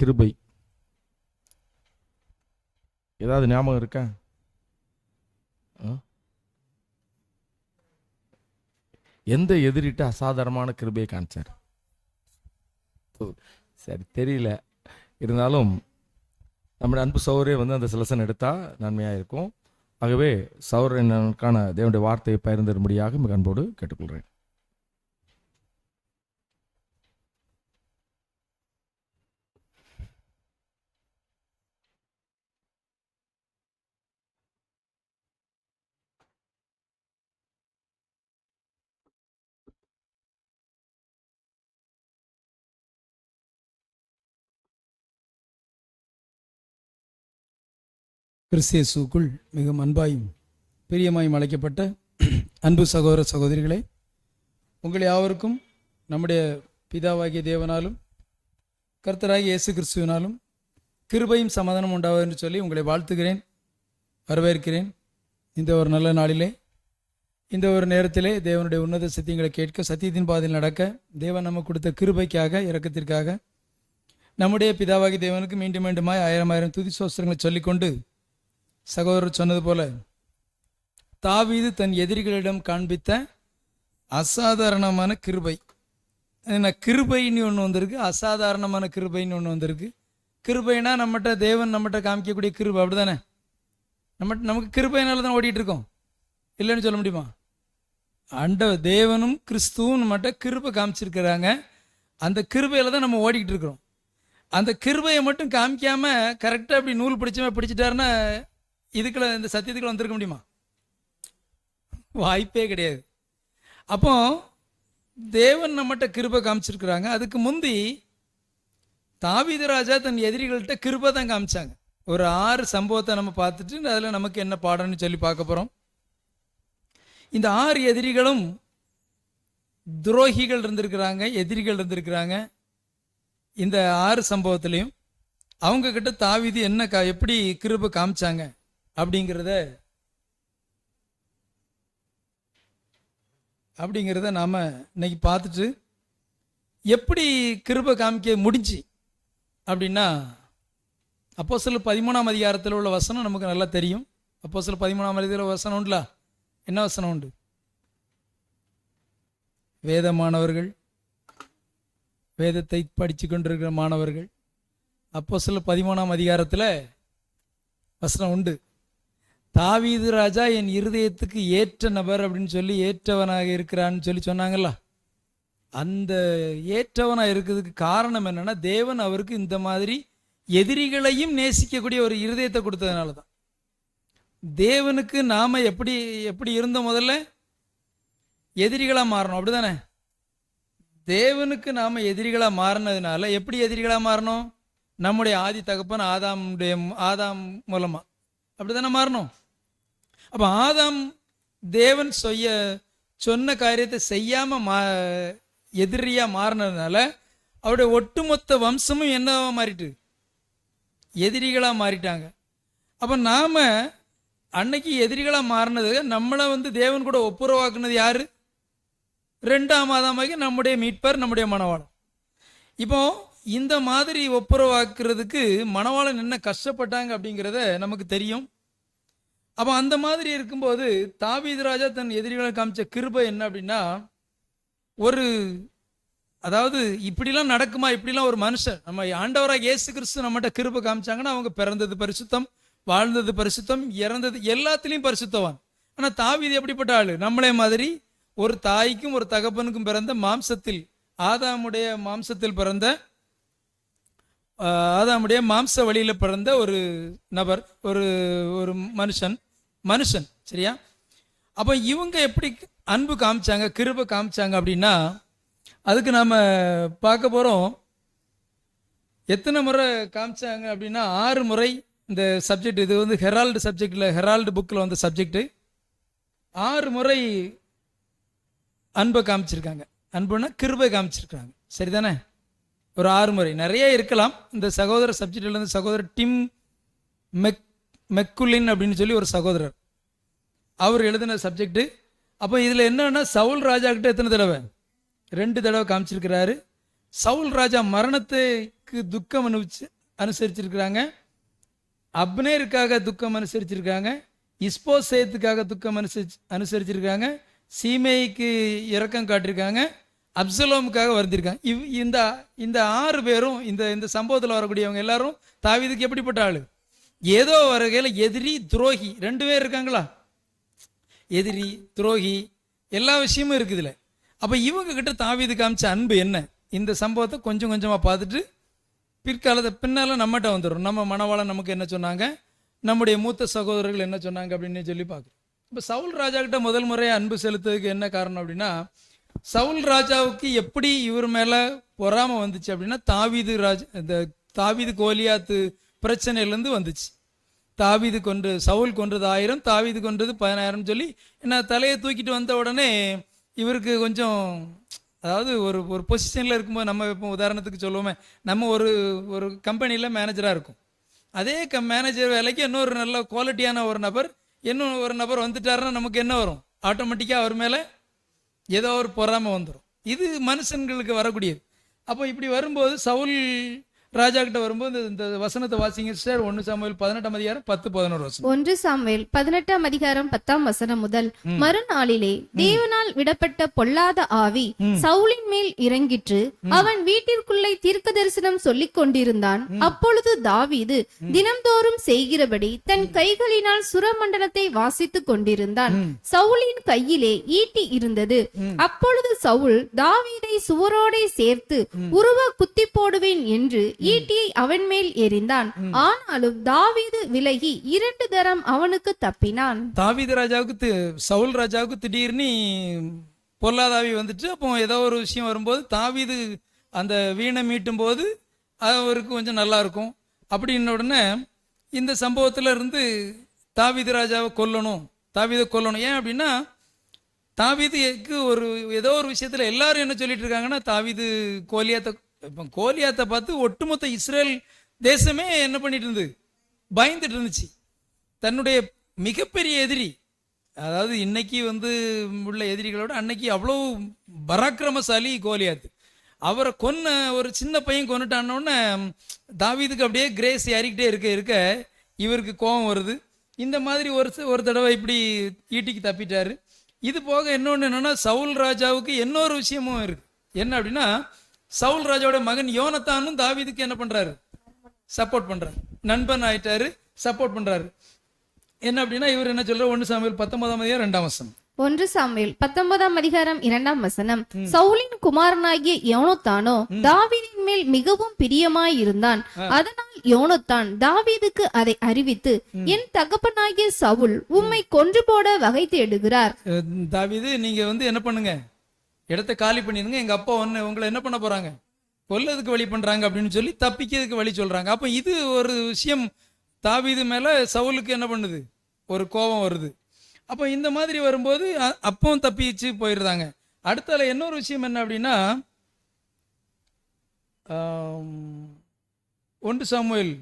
கிருபை. ஏதாவது ஞாபகம் இருக்கா? எந்த எதிரிட்ட அசாதாரணமான கிருபையை காமிச்சார்? சரி, தெரியல. இருந்தாலும் நம்முடைய அன்பு சௌரே அந்த செலசன் எடுத்தால் நன்மையாக இருக்கும். ஆகவே சௌரனுக்கான தேவனுடைய வார்த்தையை பகிர்ந்தரும்படியாக மிக அன்போடு கேட்டுக்கொள்கிறேன். கிறிஸ்தியேசுக்குள் மிகவும் அன்பாயும் பிரியமாயும் அழைக்கப்பட்ட அன்பு சகோதர சகோதரிகளே, உங்கள் யாவருக்கும் நம்முடைய பிதாவாகிய தேவனாலும் கர்த்தராகிய இயேசு கிறிஸ்துவினாலும் கிருபையும் சமாதானம் உண்டாவது என்று சொல்லி உங்களை வாழ்த்துகிறேன், வரவேற்கிறேன். இந்த ஒரு நல்ல நாளிலே, இந்த ஒரு நேரத்திலே தேவனுடைய உன்னத சத்தியங்களை கேட்க, சத்தியத்தின் பாதையில் நடக்க தேவன் நமக்கு கொடுத்த கிருபைக்காக, இரக்கத்திற்காக நம்முடைய பிதாவாகிய தேவனுக்கு மீண்டும் மீண்டுமாய் 1000 துதி சோஸ்திரங்களை சொல்லிக்கொண்டு, சகோதரர் சொன்னது போல தாவீது தன் எதிரிகளிடம் காண்பித்த அசாதாரணமான கிருபை. கிருபைன்னு ஒன்று வந்திருக்கு, அசாதாரணமான கிருபைன்னு ஒன்று வந்திருக்கு. கிருபைனா நம்மகிட்ட தேவன் நம்மகிட்ட காமிக்கக்கூடிய கிருபை, அப்படிதானே? நமக்கு கிருபைனால தான் ஓடிட்டு இருக்கோம், இல்லைன்னு சொல்ல முடியுமா? தேவனும் கிறிஸ்துவும் நம்மகிட்ட கிருபை காமிச்சிருக்கிறாங்க. அந்த கிருபையில தான் நம்ம ஓடிக்கிட்டு இருக்கிறோம். அந்த கிருபையை மட்டும் காமிக்காம கரெக்டாக அப்படி நூல் பிடிச்சிட்டாருன்னா இதுக்குள்ள, இந்த சத்தியத்துக்குள்ள வந்திருக்க முடியுமா? வாய்ப்பே கிடையாது. அப்போ தேவன் நம்மகிட்ட கிருபை காமிச்சிருக்கிறாங்க. அதுக்கு முந்தி தாவீது ராஜா தன் எதிரிகள்கிட்ட கிருபை தான் காமிச்சாங்க. ஒரு 6 சம்பவத்தை நம்ம பார்த்துட்டு அதில் நமக்கு என்ன பாடம்னு சொல்லி பார்க்க போகிறோம். இந்த 6 எதிரிகளும் துரோகிகள் இருந்திருக்கிறாங்க, எதிரிகள் இருந்திருக்கிறாங்க. இந்த 6 சம்பவத்திலையும் அவங்க கிட்ட தாவீது என்ன எப்படி கிருபை காமிச்சாங்க அப்படிங்கிறத நாம் இன்னைக்கு பார்த்துட்டு, எப்படி கிருபை காமிக்க முடிஞ்சு அப்படின்னா, அப்போஸ்தலர் 13ஆம் அதிகாரத்தில் உள்ள வசனம் நமக்கு நல்லா தெரியும். அப்போஸ்தலர் 13ஆம் அதிகாரம் வசனம் உண்டுல? என்ன வசனம் உண்டு? வேத மாணவர்கள், வேதத்தை படித்து கொண்டிருக்கிற மாணவர்கள், அப்போஸ்தலர் 13ஆம் அதிகாரத்தில் வசனம் உண்டு. தாவீது ராஜா என் இருதயத்துக்கு ஏற்ற நபர் அப்படின்னு சொல்லி, ஏற்றவனாக இருக்கிறான்னு சொல்லி சொன்னாங்கல்ல. அந்த ஏற்றவனாக இருக்கிறதுக்கு காரணம் என்னன்னா, தேவன் அவருக்கு இந்த மாதிரி எதிரிகளையும் நேசிக்கக்கூடிய ஒரு இருதயத்தை கொடுத்ததுனால தான். தேவனுக்கு நாம எப்படி எப்படி இருந்தோம்? முதல்ல எதிரிகளாக மாறணும், அப்படிதானே? தேவனுக்கு நாம எதிரிகளாக மாறினதுனால எப்படி எதிரிகளாக மாறணும்? நம்முடைய ஆதி தகப்பன் ஆதாம் மூலமா அப்படிதானே மாறணும். அப்போ ஆதாம் தேவன் சொன்ன காரியத்தை செய்யாம எதிரியா மாறினதுனால அவருடைய ஒட்டுமொத்த வம்சமும் என்னவா மாறிட்டு? எதிரிகளா மாறிட்டாங்க. அப்போ நாம அன்னைக்கு எதிரிகளா மாறினது, நம்மளை தேவன் கூட ஒப்புரவாக்குனது யாரு? 2ஆம் ஆதாமாகி நம்முடைய மீட்பர், நம்முடைய மணவாளன். இப்போ இந்த மாதிரி ஒப்புரவாக்குறதுக்கு மணவாளன் என்ன கஷ்டப்பட்டாங்க அப்படிங்கிறத நமக்கு தெரியும். அப்போ அந்த மாதிரி இருக்கும்போது தாவீது ராஜா தன் எதிரிகளை காமிச்ச கிருபை என்ன அப்படின்னா, அதாவது இப்படிலாம் நடக்குமா? இப்படிலாம் ஒரு மனுஷன், நம்ம ஆண்டவராக இயேசு கிறிஸ்து நம்மகிட்ட கிருபை காமிச்சாங்கன்னா, அவங்க பிறந்தது பரிசுத்தம், வாழ்ந்தது பரிசுத்தம், இறந்தது எல்லாத்துலேயும் பரிசுத்தவான். ஆனால் தாவீது எப்படிப்பட்ட ஆளு? நம்மளே மாதிரி ஒரு தாய்க்கும் ஒரு தகப்பனுக்கும் பிறந்த மாம்சத்தில், ஆதாமுடைய மாம்சத்தில் பிறந்த, ஆதாமுடைய மாம்ச வழியில் பிறந்த ஒரு நபர், ஒரு மனுஷன், சரியா? அப்போ இவங்க எப்படி அன்பு காமிச்சாங்க, கிருபை காமிச்சாங்க அப்படின்னா, அதுக்கு நாம் பார்க்க போகிறோம். எத்தனை முறை காமிச்சாங்க அப்படின்னா 6 முறை. இந்த சப்ஜெக்ட் இது ஹெரால்டு சப்ஜெக்டில், ஹெரால்டு புக்கில் வந்த சப்ஜெக்டு. 6 முறை அன்பை காமிச்சிருக்காங்க. அன்புன்னா கிருபை காமிச்சிருக்காங்க, சரிதானே? ஒரு 6 முறை. நிறைய இருக்கலாம். இந்த சகோதர சப்ஜெக்டில் இருந்து சகோதரர் டிம் மெக்குலின் அப்படின்னு சொல்லி ஒரு சகோதரர், அவர் எழுதின சப்ஜெக்டு. அப்போ இதில் என்னன்னா, சவுல் ராஜா கிட்ட எத்தனை தடவை? 2 தடவை காமிச்சிருக்கிறாரு. சவுல் ராஜா மரணத்துக்கு துக்கம் அனுசரிச்சிருக்கிறாங்க, அப்னேருக்காக துக்கம் அனுசரிச்சிருக்காங்க, இஸ்போசேத்துக்காக துக்கம் அனுசரிச்சிருக்காங்க, சீமேய்க்கு இரக்கம் காட்டியிருக்காங்க, அப்சலோமுக்காக வருந்திருக்காங்க. இந்த 6 பேரும் இந்த சம்பவத்தில் வரக்கூடியவங்க எல்லாரும் தாவீதுக்கு எப்படிப்பட்ட ஆளு? ஏதோ வகையில் எதிரி துரோகி 2 பேர் இருக்காங்களா? எதிரி துரோகி எல்லா விஷயமும் இருக்குதுல. அப்போ இவங்க கிட்ட தாவீது காமிச்ச அன்பு என்ன? இந்த சம்பவத்தை கொஞ்சம் கொஞ்சமாக பார்த்துட்டு பின்னால் நம்மகிட்ட வந்துடும். நம்ம மணவாளன் நமக்கு என்ன சொன்னாங்க, நம்முடைய மூத்த சகோதரர்கள் என்ன சொன்னாங்க அப்படின்னு சொல்லி பார்க்குறோம். இப்போ சவுல் ராஜா கிட்ட முதல் முறையாக அன்பு செலுத்துறதுக்கு என்ன காரணம் அப்படின்னா, சவுல் ராஜாவுக்கு எப்படி இவர் மேலே பொறாமை வந்துச்சு அப்படின்னா, தாவீது கோலியாத்து பிரச்சனையிலேருந்து வந்துச்சு. சவுல் கொன்றது 1000, தாவீது கொன்றது 10000 சொல்லி என்ன தலையை தூக்கிட்டு வந்த உடனே இவருக்கு கொஞ்சம், அதாவது ஒரு பொசிஷனில் இருக்கும்போது, நம்ம இப்போ உதாரணத்துக்கு சொல்லுவோமே, நம்ம ஒரு கம்பெனியில் மேனேஜராக இருக்கும். அதே மேனேஜர் வேலைக்கு இன்னொரு நல்ல குவாலிட்டியான ஒரு நபர் வந்துட்டாருன்னா நமக்கு என்ன வரும்? ஆட்டோமேட்டிக்காக அவர் மேலே ஏதோ ஒரு பொறாமை வந்துடும். இது மனுஷன்களுக்கு வரக்கூடியது. அப்போ இப்படி வரும்போது சவுல் ராஜா கிட்ட வரும்போது இந்த வசனத்தை வாசிங்க சார். 1 சாமுவேல் 18ஆம் அதிகாரம் 10-11 வசனம். 1 சாமுவேல் 18ஆம் அதிகாரம் 10ஆம் வசனம் முதல். மறுநாளிலே தேவனால் விடப்பட்ட பொல்லாத ஆவி சவுலின் மேல் இறங்கிற்று. அவன் வீட்டிற்குள்ளே தீர்க்க தரிசனம் சொல்லிக் கொண்டிருந்தான். அப்பொழுது தாவீது தினம்தோறும் செய்கிறபடி தன் கைகளினால் சுரமண்டலத்தை வாசித்துக் கொண்டிருந்தான். சவுலின் கையிலே ஈட்டி இருந்தது. அப்பொழுது சவுல் தாவீதை சுவரோடே சேர்த்து உருவ குத்தி போடுவேன் என்று ஈட்டியை அவன் மேல் எறிந்தான். ஆனாலும் தாவீது விலகி 2 தரம் அவனுக்கு தப்பினான். சவுல் ராஜாவுக்கு திடீர்னு பொல்லாதாவி வந்துட்டு, அப்போ ஏதோ ஒரு விஷயம் வரும்போது தாவீது அந்த வீணை மீட்டும் போது அவருக்கு கொஞ்சம் நல்லா இருக்கும். அப்படின்ன உடனே இந்த சம்பவத்துல இருந்து தாவீது ராஜாவை கொல்லணும். ஏன் அப்படின்னா, தாவீதுக்கு ஏதோ ஒரு விஷயத்துல எல்லாரும் என்ன சொல்லிட்டு இருக்காங்கன்னா, தாவீது கோலியாத்தை பார்த்து ஒட்டுமொத்த இஸ்ரேல் தேசமே என்ன பண்ணிட்டு இருந்து பயந்துட்டு இருந்துச்சு. தன்னுடைய மிகப்பெரிய எதிரி, அதாவது இன்னைக்கு உள்ள எதிரிகளோட அன்னைக்கு அவ்வளவு பராக்கிரமசாலி கோலியாத்து. அவரை ஒரு சின்ன பையன் கொன்னுட்டானோடனே தாவீதுக்கு அப்படியே கிரேஸ் ஏறிக்கிட்டே இருக்க இவருக்கு கோபம் வருது. இந்த மாதிரி ஒரு தடவை இப்படி ஈட்டிக்கு தப்பிட்டாரு. இது போக இன்னொன்று என்னன்னா, சவுல் ராஜாவுக்கு இன்னொரு விஷயமும் இருக்கு. என்ன அப்படின்னா, சவுல் ராஜாவோட மகன் யோனத்தானும் தாவீதுக்கு என்ன பண்றாரு? சப்போர்ட் பண்றாரு. நண்பன் ஆயிட்டாரு, சப்போர்ட் பண்றாரு. என்ன அப்படின்னா, இவர் என்ன சொல்ற? 1 சாமுவேல் 19ஆம் அதிகாரம் 2ஆம் வசனம். 1 சாமுவேல் 19ஆம் அதிகாரம் 2ஆம் வசனம். சவுலின் குமாரனாகிய யோனத்தானோ தாவீதின் மேல் மிகவும் பிரியமாய் இருந்தான். அதனால் யோனத்தான் தாவீதுக்கு அதை அறிவித்து, என் தகப்பனாகிய சவுல் உம்மை கொன்று போட வகை தேடுகிறார். தாவீது, நீங்க என்ன பண்ணுங்க, இடத்தை காலி பண்ணிருங்க, எங்க அப்பா உங்களை என்ன பண்ண போறாங்க, கொல்லதுக்கு வழி பண்றாங்க அப்படின்னு சொல்லி தப்பிக்கிறதுக்கு வழி சொல்றாங்க. அப்ப இது ஒரு விஷயம் தாவீது மேல சவுலுக்கு என்ன பண்ணுது? ஒரு கோபம் வருது. அப்போ இந்த மாதிரி வரும்போது அப்பவும் தப்பிச்சு போயிடுறாங்க. அடுத்தால இன்னொரு விஷயம் என்ன அப்படின்னா, 1 சாமுவேல்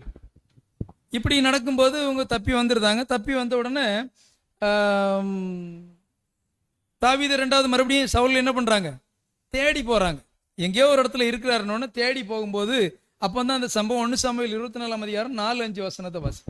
இப்படி நடக்கும்போது இவங்க தப்பி வந்துருந்தாங்க. தப்பி வந்த உடனே தாவீது 2வது மறுபடியும் சவுல் என்ன பண்றாங்க? தேடி போறாங்க. எங்கேயோ ஒரு இடத்துல இருக்கிறாருன்னு தேடி போகும்போது அப்போ தான் அந்த சம்பவம். 1 சாமுவேல் 24ஆம் அதிகாரம் 4-5 வசனத்தை வாசி.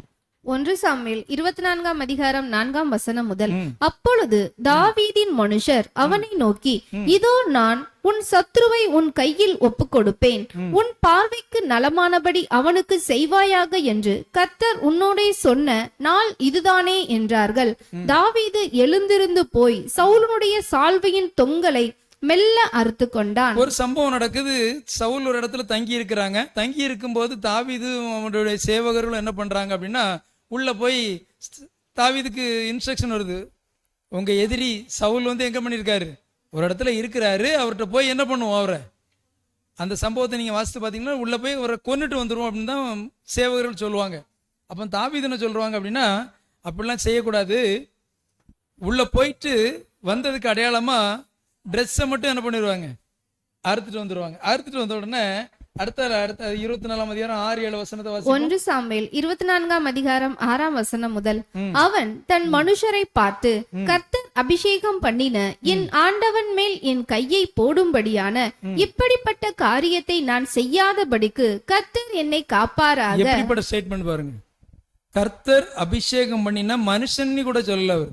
1 சாமுவேல் 24ஆம் அதிகாரம் 4ஆம் வசனம் முதல். அப்பொழுது தாவீதின் மனுஷர் அவனை நோக்கி, இதோ நான் உன் சத்துருவை உன் கையில் ஒப்புக் கொடுப்பேன், உன் பார்வைக்கு நலமானபடி அவனுக்கு செய்வாயாக என்று கர்த்தர் உன்னோடே சொன்ன நாள் இதுதானே என்றார்கள். தாவீது எழுந்திருந்து போய் சவுலுடைய சால்வையின் தொங்கலை மெல்ல அறுத்து கொண்டான். ஒரு சம்பவம் நடக்குது. சவுல் ஒரு இடத்துல தங்கி இருக்கிறாங்க. தங்கி இருக்கும்போது தாவீது அவனுடைய சேவகர்களும் என்ன பண்றாங்க அப்படின்னா, உள்ள போய் தாவீதுக்கு இன்ஸ்ட்ரக்ஷன் வருது, உங்க எதிரி சவுல் எங்க பண்ணியிருக்காரு, ஒரு இடத்துல இருக்கிறாரு, அவர்கிட்ட போய் என்ன பண்ணுவோம், அவரை அந்த சம்பவத்தை நீங்க வாசித்து பார்த்தீங்கன்னா உள்ள போய் அவரை கொன்னுட்டு வந்துருவோம் அப்படின்னு தான் சேவகர்கள் சொல்லுவாங்க. அப்போ தாவீது என்ன சொல்றாங்க அப்படின்னா, அப்படிலாம் செய்யக்கூடாது, உள்ள போயிட்டு வந்ததுக்கு அடையாளமா ட்ரெஸ்ஸை மட்டும் என்ன பண்ணிடுவாங்க, அறுத்துட்டு வந்துடுவாங்க. அறுத்துட்டு வந்த உடனே அடுத்த 24ஆம் அதிகாரம் 6-7 வசனத்தை வாசி. 1 சாமுவேல் 24ஆம் அதிகாரம் 6ஆம் வசனம் முதல். அவன் தன் மனுஷரை பார்த்து, கர்த்தர் அபிஷேகம் பண்ணின என் ஆண்டவன் மேல் என் கையை போடும்படியான இப்படிப்பட்ட காரியத்தை நான் செய்யாதபடிக்கு கர்த்தர் என்னை காப்பாராக. எப்படிப்பட்ட ஸ்டேட்மெண்ட் பாருங்க. கர்த்தர் அபிஷேகம் பண்ணினா மனுஷன்னு கூட சொல்லல, அவர்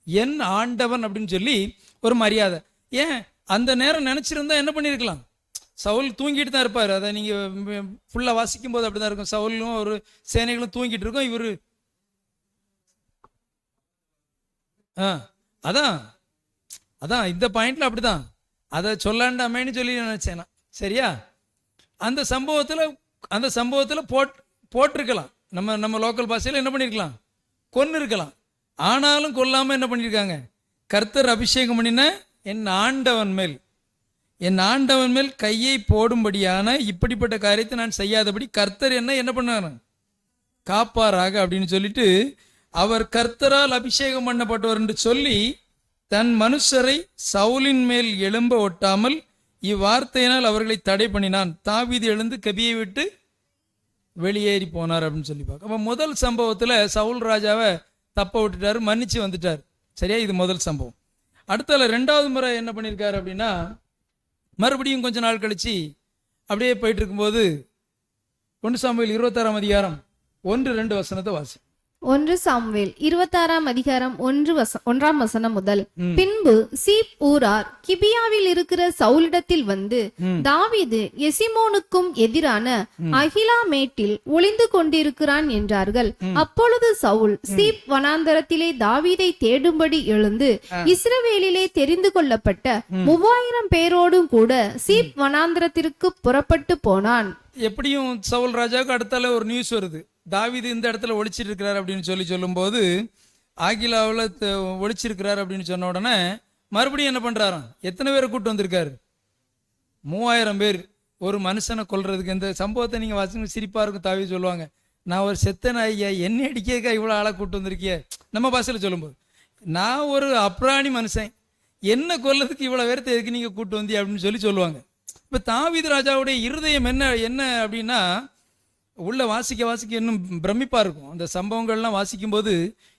என் ஆண்டவன் அப்படின்னு சொல்லி ஒரு மரியாதை. ஏன் அந்த நேரம் நினைச்சிருந்தா என்ன பண்ணிருக்கலாம்? சவுல் தூங்கிட்டு தான் இருப்பாரு. அதை நீங்க ஃபுல்லா வாசிக்கும் போது அப்படிதான் இருக்கும். சவுலும் ஒரு சேனைகளும் தூங்கிட்டு இருக்கும், இவரு அதான் இந்த பாயிண்ட்ல அப்படிதான். அதை சொல்லாண்டாமேன்னு சொல்லி நினைச்சேன். சரியா? அந்த சம்பவத்துல போட்டிருக்கலாம். நம்ம லோக்கல் பாஷையில என்ன பண்ணிருக்கலாம்? கொன்னு இருக்கலாம். ஆனாலும் கொல்லாம என்ன பண்ணிருக்காங்க? கர்த்தர் அபிஷேகம் பண்ணின என் ஆண்டவன் மேல் கையை போடும்படியான இப்படிப்பட்ட காரியத்தை நான் செய்யாதபடி கர்த்தர் என்ன பண்ணாரு? காப்பாராக அப்படின்னு சொல்லிட்டு, அவர் கர்த்தரால் அபிஷேகம் பண்ணப்பட்டவர் என்று சொல்லி தன் மனுஷரை சவுலின் மேல் எழும்ப ஒட்டாமல் இவ்வார்த்தையினால் அவர்களை தடை பண்ணினான். தாவீது எழுந்து கபியை விட்டு வெளியேறி போனார் அப்படின்னு சொல்லி பார்க்க. அப்ப முதல் சம்பவத்துல சவுல் ராஜாவை தப்ப விட்டுட்டாரு, மன்னிச்சு வந்துட்டார். சரியா? இது முதல் சம்பவம். அடுத்தால 2வது முறை என்ன பண்ணியிருக்காரு அப்படின்னா, மறுபடியும் கொஞ்ச நாள் கழிச்சு அப்படியே போயிட்டு இருக்கும்போது 1 சாமுவேல் 26ஆம் அதிகாரம் 1-2 வசனத்தை வாசி. 1 சாமுவேல் 26ஆம் அதிகாரம் 1ஆம் வசனம் முதல். பின்பு சீப் ஊரார் கிபியாவில் இருக்கிற சவுலிடத்தில் வந்து, தாவீது எசிமோனுக்கும் எதிரான அகிலாமேட்டில் ஒளிந்து கொண்டிருக்கிறான் என்றார்கள். அப்பொழுது சவுல் சீப் வனாந்தரத்திலே தாவீதை தேடும்படி எழுந்து இஸ்ரவேலிலே தெரிந்து கொள்ளப்பட்ட 3000 பேரோடும் கூட சீப் வனாந்தரத்திற்கு புறப்பட்டு போனான். எப்படியும் சவுல் ராஜாவுக்கு அடுத்தால ஒரு நியூஸ் வருது, தாவீது இந்த இடத்துல ஒளிச்சிட்டு இருக்கிறார் அப்படின்னு சொல்லும்போது, ஆகிலாவில் ஒளிச்சிருக்கிறார் அப்படின்னு சொன்ன உடனே மறுபடியும் என்ன பண்றாராம்? எத்தனை பேரை கூட்டு வந்திருக்காரு? 3000 பேர். ஒரு மனுஷனை கொல்றதுக்கு. இந்த சம்பவத்தை நீங்க வாசிங்க, சிரிப்பா இருக்கும். தாவீது சொல்லுவாங்க, நான் ஒரு செத்தன ஐயா, என்ன அடிக்கா இவ்வளவு ஆளா கூட்டு வந்திருக்கிய. நம்ம பாஷையில சொல்லும்போது, நான் ஒரு அப்ராணி மனுஷன், என்ன கொல்லதுக்கு இவ்வளவு பேரத்தை எதுக்கு நீங்க கூட்டு வந்தி அப்படின்னு சொல்லுவாங்க. இப்ப தாவீது ராஜாவுடைய இருதயம் என்ன அப்படின்னா, உள்ள வாசிக்க இன்னும் பிரமிப்பா இருக்கும். அந்த சம்பவங்கள்லாம் வாசிக்கும் போது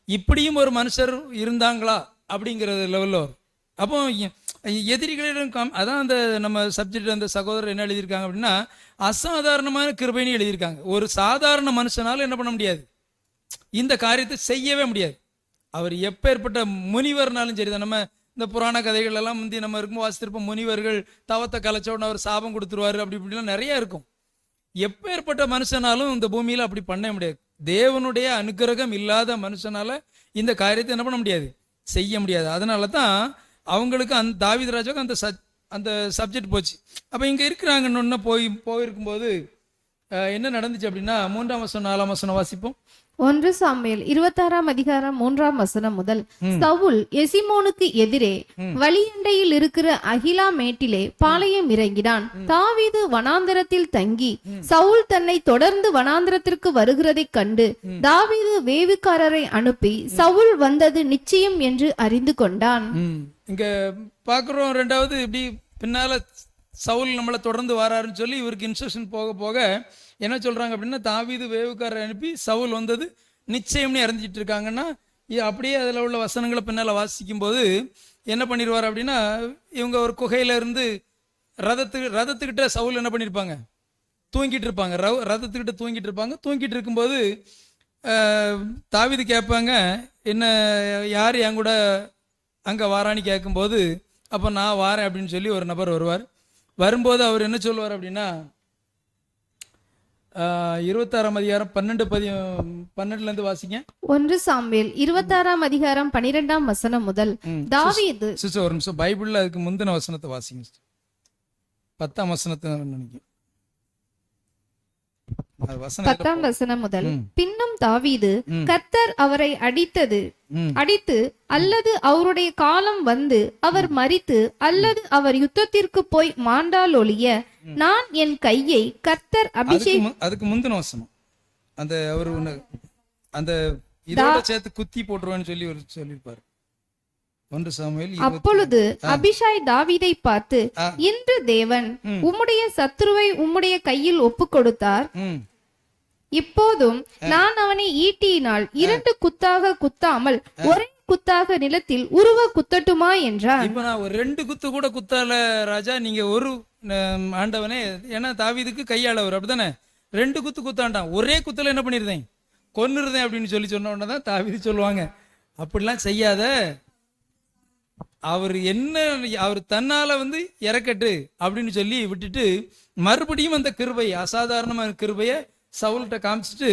இப்படியும் ஒரு மனுஷர் இருந்தாங்களா அப்படிங்கிற லெவல்ல வரும். அப்போ எதிரிகளிடம் அதான் அந்த நம்ம சப்ஜெக்ட் அந்த சகோதரர் என்ன எழுதியிருக்காங்க அப்படின்னா, அசாதாரணமான கிருபைன்னு எழுதியிருக்காங்க. ஒரு சாதாரண மனுஷனால என்ன பண்ண முடியாது? இந்த காரியத்தை செய்யவே முடியாது. அவர் எப்பேற்பட்ட முனிவர்னாலும் சரிதான். நம்ம இந்த புராண கதைகள் எல்லாம் முந்தி நம்ம இருக்கும் வாசித்திருப்போம். முனிவர்கள் தவத்தை கலைச்ச உடனே அவர் சாபம் கொடுத்துருவாரு, அப்படி இப்படிலாம் நிறைய இருக்கும். எப்பேற்பட்ட மனுஷனாலும் இந்த பூமியில அப்படி பண்ண முடியாது. தேவனுடைய அனுக்கிரகம் இல்லாத மனுஷனால இந்த காரியத்தை என்ன பண்ண முடியாது? செய்ய முடியாது. அதனால தான் அவங்களுக்கு அந்த தாவீது ராஜாவுக்கு அந்த சப்ஜெக்ட் போச்சு. அப்ப இங்க இருக்கிறாங்கன்னு போயிருக்கும்போது என்ன நடந்துச்சு அப்படின்னா, 3ஆம் வசனம் 4ஆம் வசனம் வாசிப்போம். 1 சாமுவேல் 26ஆம் அதிகாரம் 3ஆம் வசனம் முதல். சவுல் எசிமோனுக்கு எதிரே வழியண்டையில் இருக்கிற அகிலா மேட்டிலே பாளையம் இறங்கினான். தாவீது வனாந்தரத்தில் தங்கி சவுல் தன்னை தொடர்ந்து வனாந்தரத்திற்கு வருகிறதைக் கண்டு தாவீது வேவுக்காரரை அனுப்பி சவுல் வந்தது நிச்சயம் என்று அறிந்து கொண்டான். இங்க பாக்குறோம். 2வது இப்படி பின்னால சவுல் நம்மளை தொடர்ந்து வராருன்னு சொல்லி இவருக்கு இன்ஸ்ட்ரக்ஷன் போக போக என்ன சொல்றாங்க அப்படின்னா, தாவீது வேவுக்காரரை அனுப்பி சவுல் வந்தது நிச்சயம்னு அறிஞ்சிட்டு இருக்காங்கன்னா, அப்படியே அதில் உள்ள வசனங்களை பின்னால் வாசிக்கும் போது என்ன பண்ணிடுவார் அப்படின்னா, இவங்க ஒரு குகையில இருந்து ரதத்துக்கிட்ட சவுல் என்ன பண்ணியிருப்பாங்க? தூங்கிட்டு இருப்பாங்க. ரதத்துக்கிட்ட தூங்கிட்டு இருப்பாங்க. தூங்கிட்டு இருக்கும்போது தாவீது கேட்பாங்க, என்ன யார் என் கூட அங்கே வாரான்னு கேட்கும்போது, அப்போ நான் வாரேன் அப்படின்னு சொல்லி ஒரு நபர் வருவார். வரும்போது அவர் என்ன சொல்லுவார் அப்படின்னா, 26ஆம் அதிகாரம் 12 வாசிங்க. 1 சாமுவேல் 26ஆம் அதிகாரம் 12ஆம் வசனம் முதல். தாவீது ஒரு நிமிஷம், பைபிள்ல அதுக்கு முந்தின வசனத்தை வாசிங்க. 10ஆம் வசனத்தை நினைக்கிறேன். 10ஆம் வசனம் முதல். பின்னும் தாவீது கர்த்தர் அவரை அடித்து அல்லது அவருடைய காலம் வந்து அவர் மரித்து அல்லது அவர் யுத்தத்திற்கு போய் மாண்டால் ஒழிய நான் என் கையை கர்த்தர் அதுக்கு முந்தின வசனம் அந்த அவர் அந்த இதோட சேர்த்து குத்தி போட்டுருவான்னு சொல்லி சொல்லியிருப்பாரு. 1 சாமுவேல். அப்பொழுது அபிஷாய் தாவீதை பார்த்து, இன்று தேவன் உம்முடைய சத்துருவை உம்முடைய கையில் ஒப்பு கொடுத்தார். இப்போதும் நான் அவனை ஈட்டியினால் 2 குத்தாக குத்தாமல் ஒரே குத்தாக நிலத்தில் உருவ குத்தட்டுமா என்றான். இப்ப நான் ஒரு 2 குத்து கூட குத்தால ராஜா, நீங்க ஒரு ஆண்டவனே, ஏன்னா தாவீதுக்கு கையாளவர் அப்படித்தானே, 2 குத்து குத்தாண்டான், ஒரே குத்துல என்ன பண்ணிருந்தேன், கொன்னுருந்தேன் அப்படின்னு சொன்ன உடனே தான் தாவீது சொல்லுவாங்க, அப்படிலாம் செய்யாத, அவர் தன்னால இறக்கட்டு அப்படின்னு சொல்லி விட்டுட்டு மறுபடியும் அந்த கிருபை, அசாதாரணமான கிருபைய சவுல்கிட்ட காமிச்சிட்டு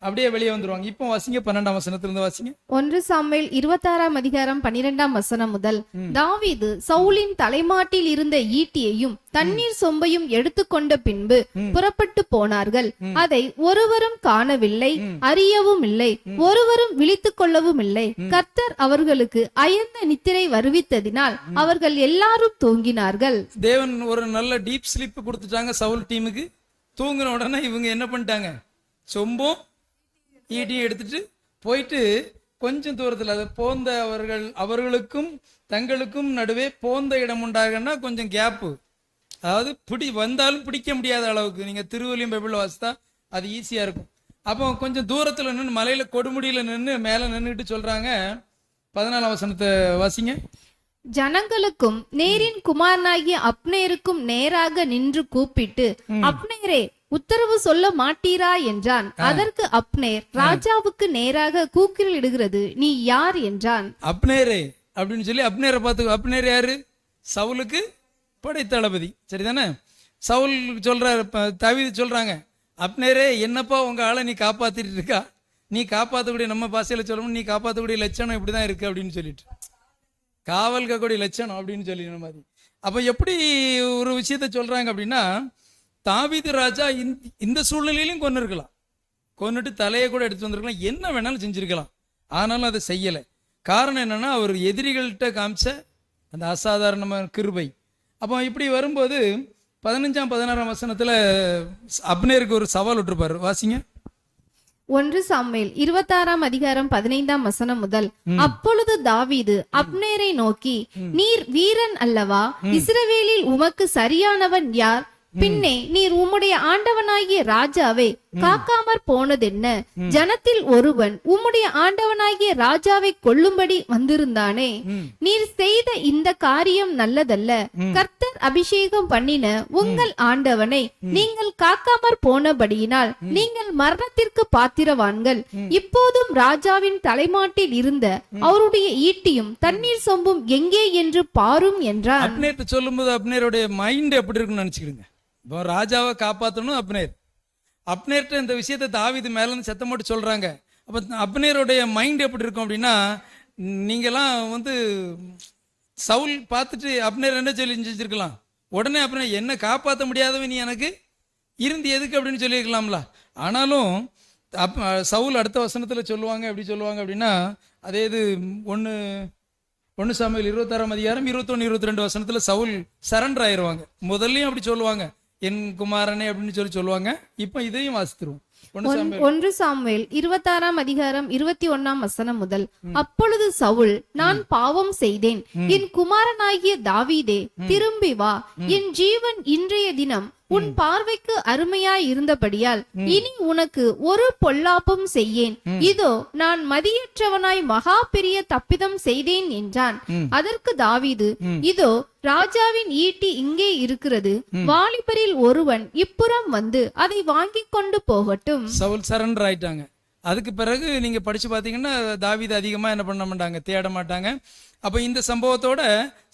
அப்படியே வெளியே வந்துருவாங்க. இப்போ வாசிங்க 12ஆம் வசனத்திலிருந்து வாசிங்க. 1 சாமுவேல் 26ஆம் அதிகாரம் 12ஆம் வசனம் முதல். தாவீது சவுலின் தலைமாட்டில் இருந்த ஈட்டியையும் தண்ணீர் சொம்பையும் எடுத்துக்கொண்ட பின்பு புறப்பட்டு போனார்கள். அதை ஒருவரும் காணவில்லை, அறியவும் இல்லை, ஒருவரும் விழித்துக் கொள்ளவும் இல்லை. கர்த்தர் அவர்களுக்கு அயர்ந்த நித்திரை வருவித்ததினால் அவர்கள் எல்லாரும் தூங்கினார்கள். தேவன் ஒரு நல்ல டீப் ஸ்லீப் கொடுத்துட்டாங்க சவுல் டீமுக்கு. தூங்கின உடனே இவங்க என்ன பண்ணிட்டாங்க, சொம்பும் ஈட்டியும் எடுத்துட்டு போயிட்டு கொஞ்சம் தூரத்தில், அதை போந்த அவர்களுக்கும் தங்களுக்கும் நடுவே போந்த இடம் உண்டாகன்னா கொஞ்சம் கேப்பு, அதாவது வந்தாலும் பிடிக்க முடியாத அளவுக்கு, நீங்க திருவள்ளியும் பைபிள் வாசித்தா அது ஈஸியா இருக்கும். அப்போ கொஞ்சம் தூரத்துல நின்று மலையில கொடுமுடியில நின்று மேல நின்றுட்டு சொல்றாங்க. 14ஆம் வசனத்தை வாசிங்க. ஜனங்களுக்கும் நேரின் குமாரனாகிய அப்னேருக்கும் நேராக நின்று கூப்பிட்டு, அப்னேரே, உத்தரவு சொல்ல மாட்டீரா என்றான். அதற்கு அப்னேர், ராஜாவுக்கு நேராக கூக்குரலிடுகிறது நீ யார் என்றான். அப்னேரே அப்படின்னு சொல்லி அப்னேரை பார்த்து, அப்னேர் யாரு, சவுலுக்கு படைத்தளபதி, சரிதானே. சவுல் சொல்றாரு, தாவீது சொல்றாங்க, அப்னேரே, என்னப்பா உங்க ஆளை நீ காப்பாத்திட்டு இருக்கா, நீ காப்பாற்றக்கூடிய, நம்ம பாசையில சொல்லணும், நீ காப்பாற்றக்கூடிய லட்சணம் இப்படிதான் இருக்கு அப்படின்னு சொல்லிட்டு, காவல் காக்கூடிய லட்சணம் அப்படின்னு சொல்லி மாதிரி. அப்ப எப்படி ஒரு விஷயத்த சொல்றாங்க அப்படின்னா, தாவீது ராஜா இந்த சூழ்நிலையிலும் கொன்னு இருக்கலாம், கொன்னுட்டு தலையை கூட எடுத்து வந்திருக்கலாம், என்ன வேணாலும் செஞ்சிருக்கலாம். ஆனாலும் அதை செய்யலை. காரணம் என்னன்னா, அவர் எதிரிகள்கிட்ட காமிச்ச அந்த அசாதாரணமான கிருபை. அப்போ இப்படி வரும்போது 15ஆம் 16ஆம் வசனத்துல அப்னேருக்கு ஒரு சவால் விட்டுருப்பாரு, வாசிங்க. 1 சாமுவேல் 26ஆம் அதிகாரம் 15ஆம் வசனம் முதல். அப்பொழுது தாவீது அப்னேரை நோக்கி, நீர் வீரன் அல்லவா, இஸ்ரவேலில் உமக்கு சரியானவன் யார், பின்னே நீர் உம்முடைய ஆண்டவனாகிய ராஜாவை காக்காமற் போனதென்ன, ஜனத்தில் ஒருவன் உம்முடைய ஆண்டவனாகிய ராஜாவை கொல்லும்படி வந்திருந்தானே, நீர் செய்த இந்த காரியம் நல்லதல்ல, கர்த்தர் அபிஷேகம் பண்ணின உங்கள் ஆண்டவனை நீங்கள் காக்காமற் போனபடியினால் நீங்கள் மரணத்திற்கு பாத்திரவான்கள். இப்போதும் ராஜாவின் தலைமாட்டில் இருந்த அவருடைய ஈட்டியும் தண்ணீர் சொம்பும் எங்கே என்று பாரும் என்றார். அப்னேர் சொல்லும்போது அப்னேருடைய மைண்ட் எப்படி இருக்குன்னு நினைச்சுக்கிடுங்க. இப்போ ராஜாவை காப்பாற்றணும் அப்னேர்ட்ட இந்த விஷயத்தை தாவீது மேல இருந்து சத்தம் போட்டு சொல்றாங்க. அப்ப அப்னேருடைய மைண்ட் எப்படி இருக்கும் அப்படின்னா, நீங்கெல்லாம் சவுல் பார்த்துட்டு அப்னேர் என்ன சொல்லி செஞ்சிருக்கலாம், உடனே அப்னேர், என்ன காப்பாற்ற முடியாதவன் நீ எனக்கு இருந்து எதுக்கு அப்படின்னு சொல்லியிருக்கலாம்ல. ஆனாலும் சவுல் அடுத்த வசனத்துல சொல்லுவாங்க, எப்படி சொல்லுவாங்க அப்படின்னா, அதே இது 1 சாமுவேல் 26ஆம் அதிகாரம் 21, 22 வசனத்துல சவுல் சரண்டர் ஆயிடுவாங்க. முதல்லயும் அப்படி சொல்லுவாங்க, என் குமாரனே அப்படின்னு சொல்லுவாங்க. இப்ப இதையும் வாசித்துருவோம். 1 சாமுவேல் 26ஆம் அதிகாரம் 21ஆம் வசனம் முதல். அப்பொழுது சவுல், நான் பாவம் செய்தேன், என் குமாரனாகிய தாவீதே திரும்பி வா, என் ஜீவன் இன்றைய தினம் உன் பார்வைக்கு அருமையாய் இருந்தபடியால் இனி உனக்கு ஒரு பொல்லாப்பும் செய்யேன், இதோ நான் மதியற்றவனாய் மகா பெரிய தப்பிதம் செய்தேன் என்றான். அதற்கு தாவீது, இதோ ராஜாவின் ஈட்டி இங்கே இருக்கிறது, வாலிபரில் ஒருவன் இப்புறம் வந்து அதை வாங்கி கொண்டு போகட்டும். சவுல் சரண்டர் ஆயிட்டாங்க. அதுக்கு பிறகு நீங்க படிச்சு பாத்தீங்கன்னா தாவீது அதிகமா என்ன பண்ண மாட்டாங்க, தேட மாட்டாங்க. அப்ப இந்த சம்பவத்தோட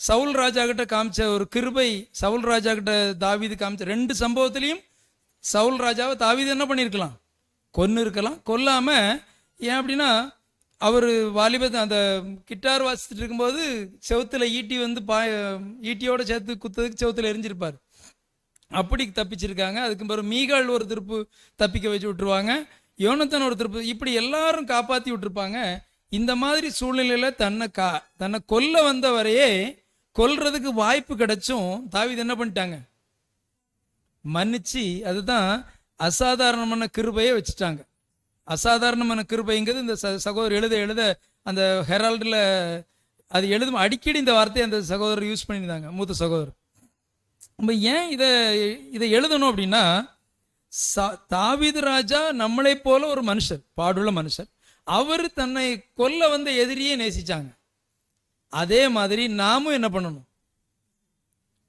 சவுல் ராஜா கிட்ட காமிச்ச ஒரு கிருபை, சவுல் ராஜா கிட்ட தாவீது காமிச்ச 2 சம்பவத்திலையும் சவுல் ராஜாவை தாவீது என்ன பண்ணிருக்கலாம், கொன்னு இருக்கலாம். கொல்லாம, ஏன் அப்படின்னா, அவர் வாலிபத்தை அந்த கிட்டார் வாசிச்சுட்டு இருக்கும்போது செவுத்துல ஈட்டி ஈட்டியோட சேர்த்து குத்ததுக்கு செவுத்துல எரிஞ்சிருப்பார், அப்படி தப்பிச்சிருக்காங்க. அதுக்கு பிறகு மீகாள் ஒரு திருப்பு தப்பிக்க வச்சு விட்டுருவாங்க, யோனத்தான் ஒரு திருப்பு, இப்படி எல்லாரும் காப்பாத்தி விட்டுருப்பாங்க. இந்த மாதிரி சூழ்நிலையில தன்னை கொல்ல வந்தவரையே கொல்றதுக்கு வாய்ப்பு கிடைச்சும் தாவீது என்ன பண்ணிட்டாங்க, மன்னிச்சு, அதுதான் அசாதாரணமான கிருபையை வச்சுட்டாங்க. அசாதாரணமான கிருபைங்கிறது இந்த சகோதரர் எழுத அந்த ஹெரால்டில் அது எழுதும் அடிக்கடி இந்த வார்த்தையை அந்த சகோதரர் யூஸ் பண்ணியிருந்தாங்க, மூத்த சகோதரர். நம்ம ஏன் இதை எழுதணும் அப்படின்னா, தாவீது ராஜா நம்மளை போல ஒரு மனுஷர், பாடுள்ள மனுஷர். அவர் தன்னை கொல்ல வந்த எதிரியே நேசிச்சாங்க. அதே மாதிரி நாமும் என்ன பண்ணணும்,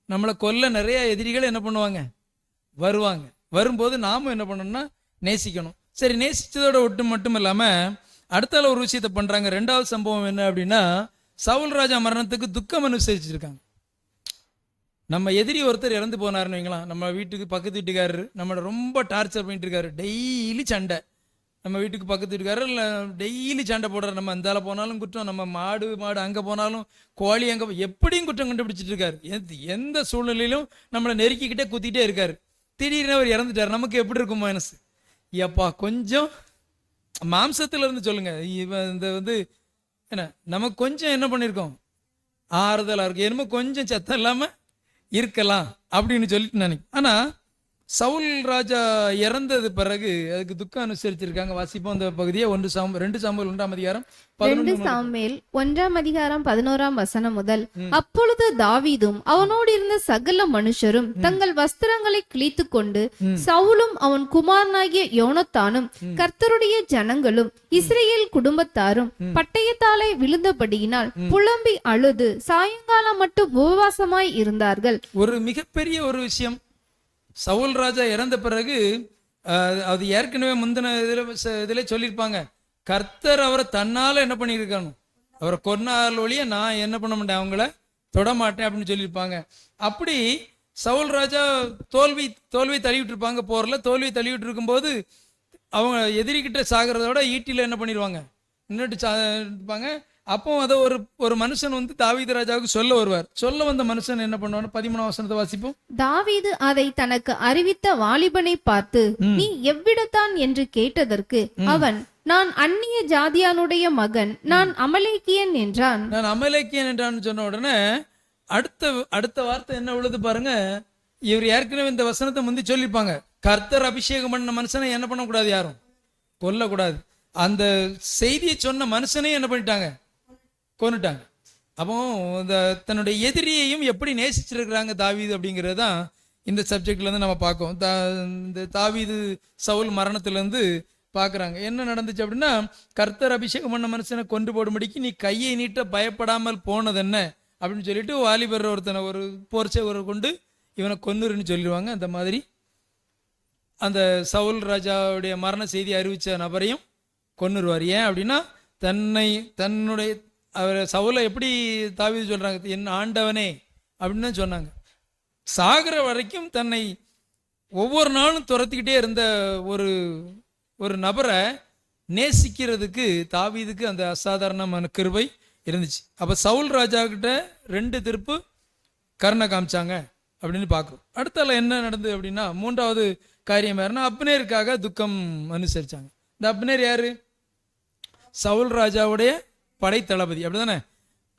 நம்மளை கொல்ல நிறைய எதிரிகள் என்ன பண்ணுவாங்க, வருவாங்க. வரும்போது நாமும் என்ன பண்ணணும்னா நேசிக்கணும். சரி, நேசிச்சதோட ஒட்டு மட்டும் இல்லாம அடுத்தால ஒரு விஷயத்தை பண்றாங்க. 2வது சம்பவம் என்ன அப்படின்னா, சவுல் ராஜா மரணத்துக்கு துக்கம் அனுசரிச்சிருக்காங்க. நம்ம எதிரி ஒருத்தர் இறந்து போனாருன்னு வைங்களா, நம்ம வீட்டுக்கு பக்கத்து வீட்டுக்காரரு நம்மளை ரொம்ப டார்ச்சர் பண்ணிட்டு இருக்காரு, டெய்லி சண்டை. நம்ம வீட்டுக்கு பக்கத்து வீட்டுக்காரர் இல்லை டெய்லி சண்டை போடுறாரு. நம்ம அந்தால போனாலும் குற்றம், நம்ம மாடு அங்கே போனாலும் கோழி அங்கே எப்படியும் குற்றம் கண்டுபிடிச்சிட்டு இருக்காரு. எந்த சூழ்நிலையிலும் நம்மளை நெருக்கிக்கிட்டே குத்திட்டே இருக்காரு. திடீர்னு அவர் இறந்துட்டார். நமக்கு எப்படி இருக்கும் மனசு? எப்பா கொஞ்சம் மாம்சத்துல இருந்து சொல்லுங்க, இந்த என்ன நமக்கு கொஞ்சம் என்ன பண்ணியிருக்கோம், ஆறுதலா இருக்கு, என்னமோ கொஞ்சம் சத்தம் இல்லாம இருக்கலாம் அப்படின்னு சொல்லிட்டு நினைக்கும். ஆனா சவுல் ராஜா இறந்தது பிறகு அதுக்கு துக்கம் அனுசரிச்சிருக்காங்க. வாசிப்போம் அந்த பகுதியை. 2 சாமுவேல் 1ஆம் அதிகாரம் 2 சாமுவேல் 1ஆம் அதிகாரம் 11ஆம் வசனம் முதல். அப்பொழுது தாவீதும் அவனோடு இருந்த சகல மனுஷரும் தங்கள் வஸ்திரங்களை கிழித்து கொண்டு, சவுலும் அவன் குமாரனாகிய யோனத்தானும் கர்த்தருடைய ஜனங்களும் இஸ்ரேல் குடும்பத்தாரும் பட்டயத்தாலே விழுந்தபடியினால் புலம்பி அழுது சாயங்காலம் மட்டும் உபவாசமாய் இருந்தார்கள். ஒரு மிகப்பெரிய ஒரு விஷயம், சவுல் ராஜா இறந்த பிறகு அது ஏற்கனவே முந்தின இதில் சொல்லியிருப்பாங்க, கர்த்தர் அவரை தன்னால என்ன பண்ணியிருக்கணும், அவரை கொன்னால ஒழிய நான் என்ன பண்ண மாட்டேன், அவங்கள தொடமாட்டேன் அப்படின்னு சொல்லியிருப்பாங்க. அப்படி சவுல் ராஜா தோல்வி தள்ளிவிட்டு இருப்பாங்க. போர்ல தோல்வி தள்ளிவிட்டு இருக்கும்போது அவங்க எதிரிக்கிட்ட சாகிறதோட ஈட்டில என்ன பண்ணிடுவாங்க, நின்றுட்டு இருப்பாங்க. அப்போ அதை ஒரு மனுஷன் தாவீது ராஜாவுக்கு சொல்ல வருவார். சொல்ல வந்த மனுஷன் என்ன பண்ணுவார்? 13ஆம் வசனத்தை வாசிப்போம். தாவீது அதை தனக்கு அறிவித்த வாலிபனை பார்த்து, நீ எவ்விடத்தான் என்று கேட்டதற்கு அவன், நான் அந்நிய ஜாதியானுடைய மகன், நான் அமலேக்கியன் என்றான். நான் அமலேக்கியன் என்றான்னு சொன்ன உடனே அடுத்த வார்த்தை என்ன உள்ளது பாருங்க. இவர் ஏற்கனவே இந்த வசனத்தை முந்தி சொல்லியிருப்பாங்க, கர்த்தர் அபிஷேகம் பண்ண மனுஷனை என்ன பண்ணக்கூடாது, யாரும் கொல்லக்கூடாது. அந்த செய்தியை சொன்ன மனுஷனே என்ன பண்ணிட்டாங்க, கொன்னுட்டாங்க. அப்போ இந்த தன்னுடைய எதிரியையும் எப்படி நேசிச்சிருக்கிறாங்க தாவீது அப்படிங்கிறது தான் இந்த சப்ஜெக்ட்ல இருந்து நம்ம பார்க்கோம். இந்த தாவீது சவுல் மரணத்துல இருந்து பார்க்குறாங்க. என்ன நடந்துச்சு அப்படின்னா, கர்த்தர் அபிஷேகம் பண்ண மனுஷனை கொண்டு போடும்படிக்கு நீ கையை நீட்ட பயப்படாமல் போனது என்ன அப்படின்னு சொல்லிட்டு வாலிபர் ஒருத்தனை ஒரு போர்ச்சவரை கொண்டு இவனை கொன்னுருன்னு சொல்லிடுவாங்க. அந்த மாதிரி அந்த சவுல் ராஜாவுடைய மரண செய்தி அறிவிச்ச நபரையும் கொன்னுருவார். ஏன் அப்படின்னா, தன்னுடைய அவர் சவுலை எப்படி தாவீது சொல்றாங்க, என் ஆண்டவனே அப்படின்னு தான் சொன்னாங்க. சாகிற வரைக்கும் தன்னை ஒவ்வொரு நாளும் துரத்திக்கிட்டே இருந்த ஒரு நபரை நேசிக்கிறதுக்கு தாவீதுக்கு அந்த அசாதாரணமான கிருபை இருந்துச்சு. அப்போ சவுல் ராஜா கிட்ட 2 திருப்பு கருணை காமிச்சாங்க அப்படின்னு பார்க்குறோம். அடுத்தால என்ன நடந்தது அப்படின்னா, 3வது காரியம் யாருன்னா, அப்னேருக்காக துக்கம் அனுசரிச்சாங்க. இந்த அப்னேர் யாரு? சவுல் ராஜாவுடைய படைத்தளபதி, அப்படிதானே?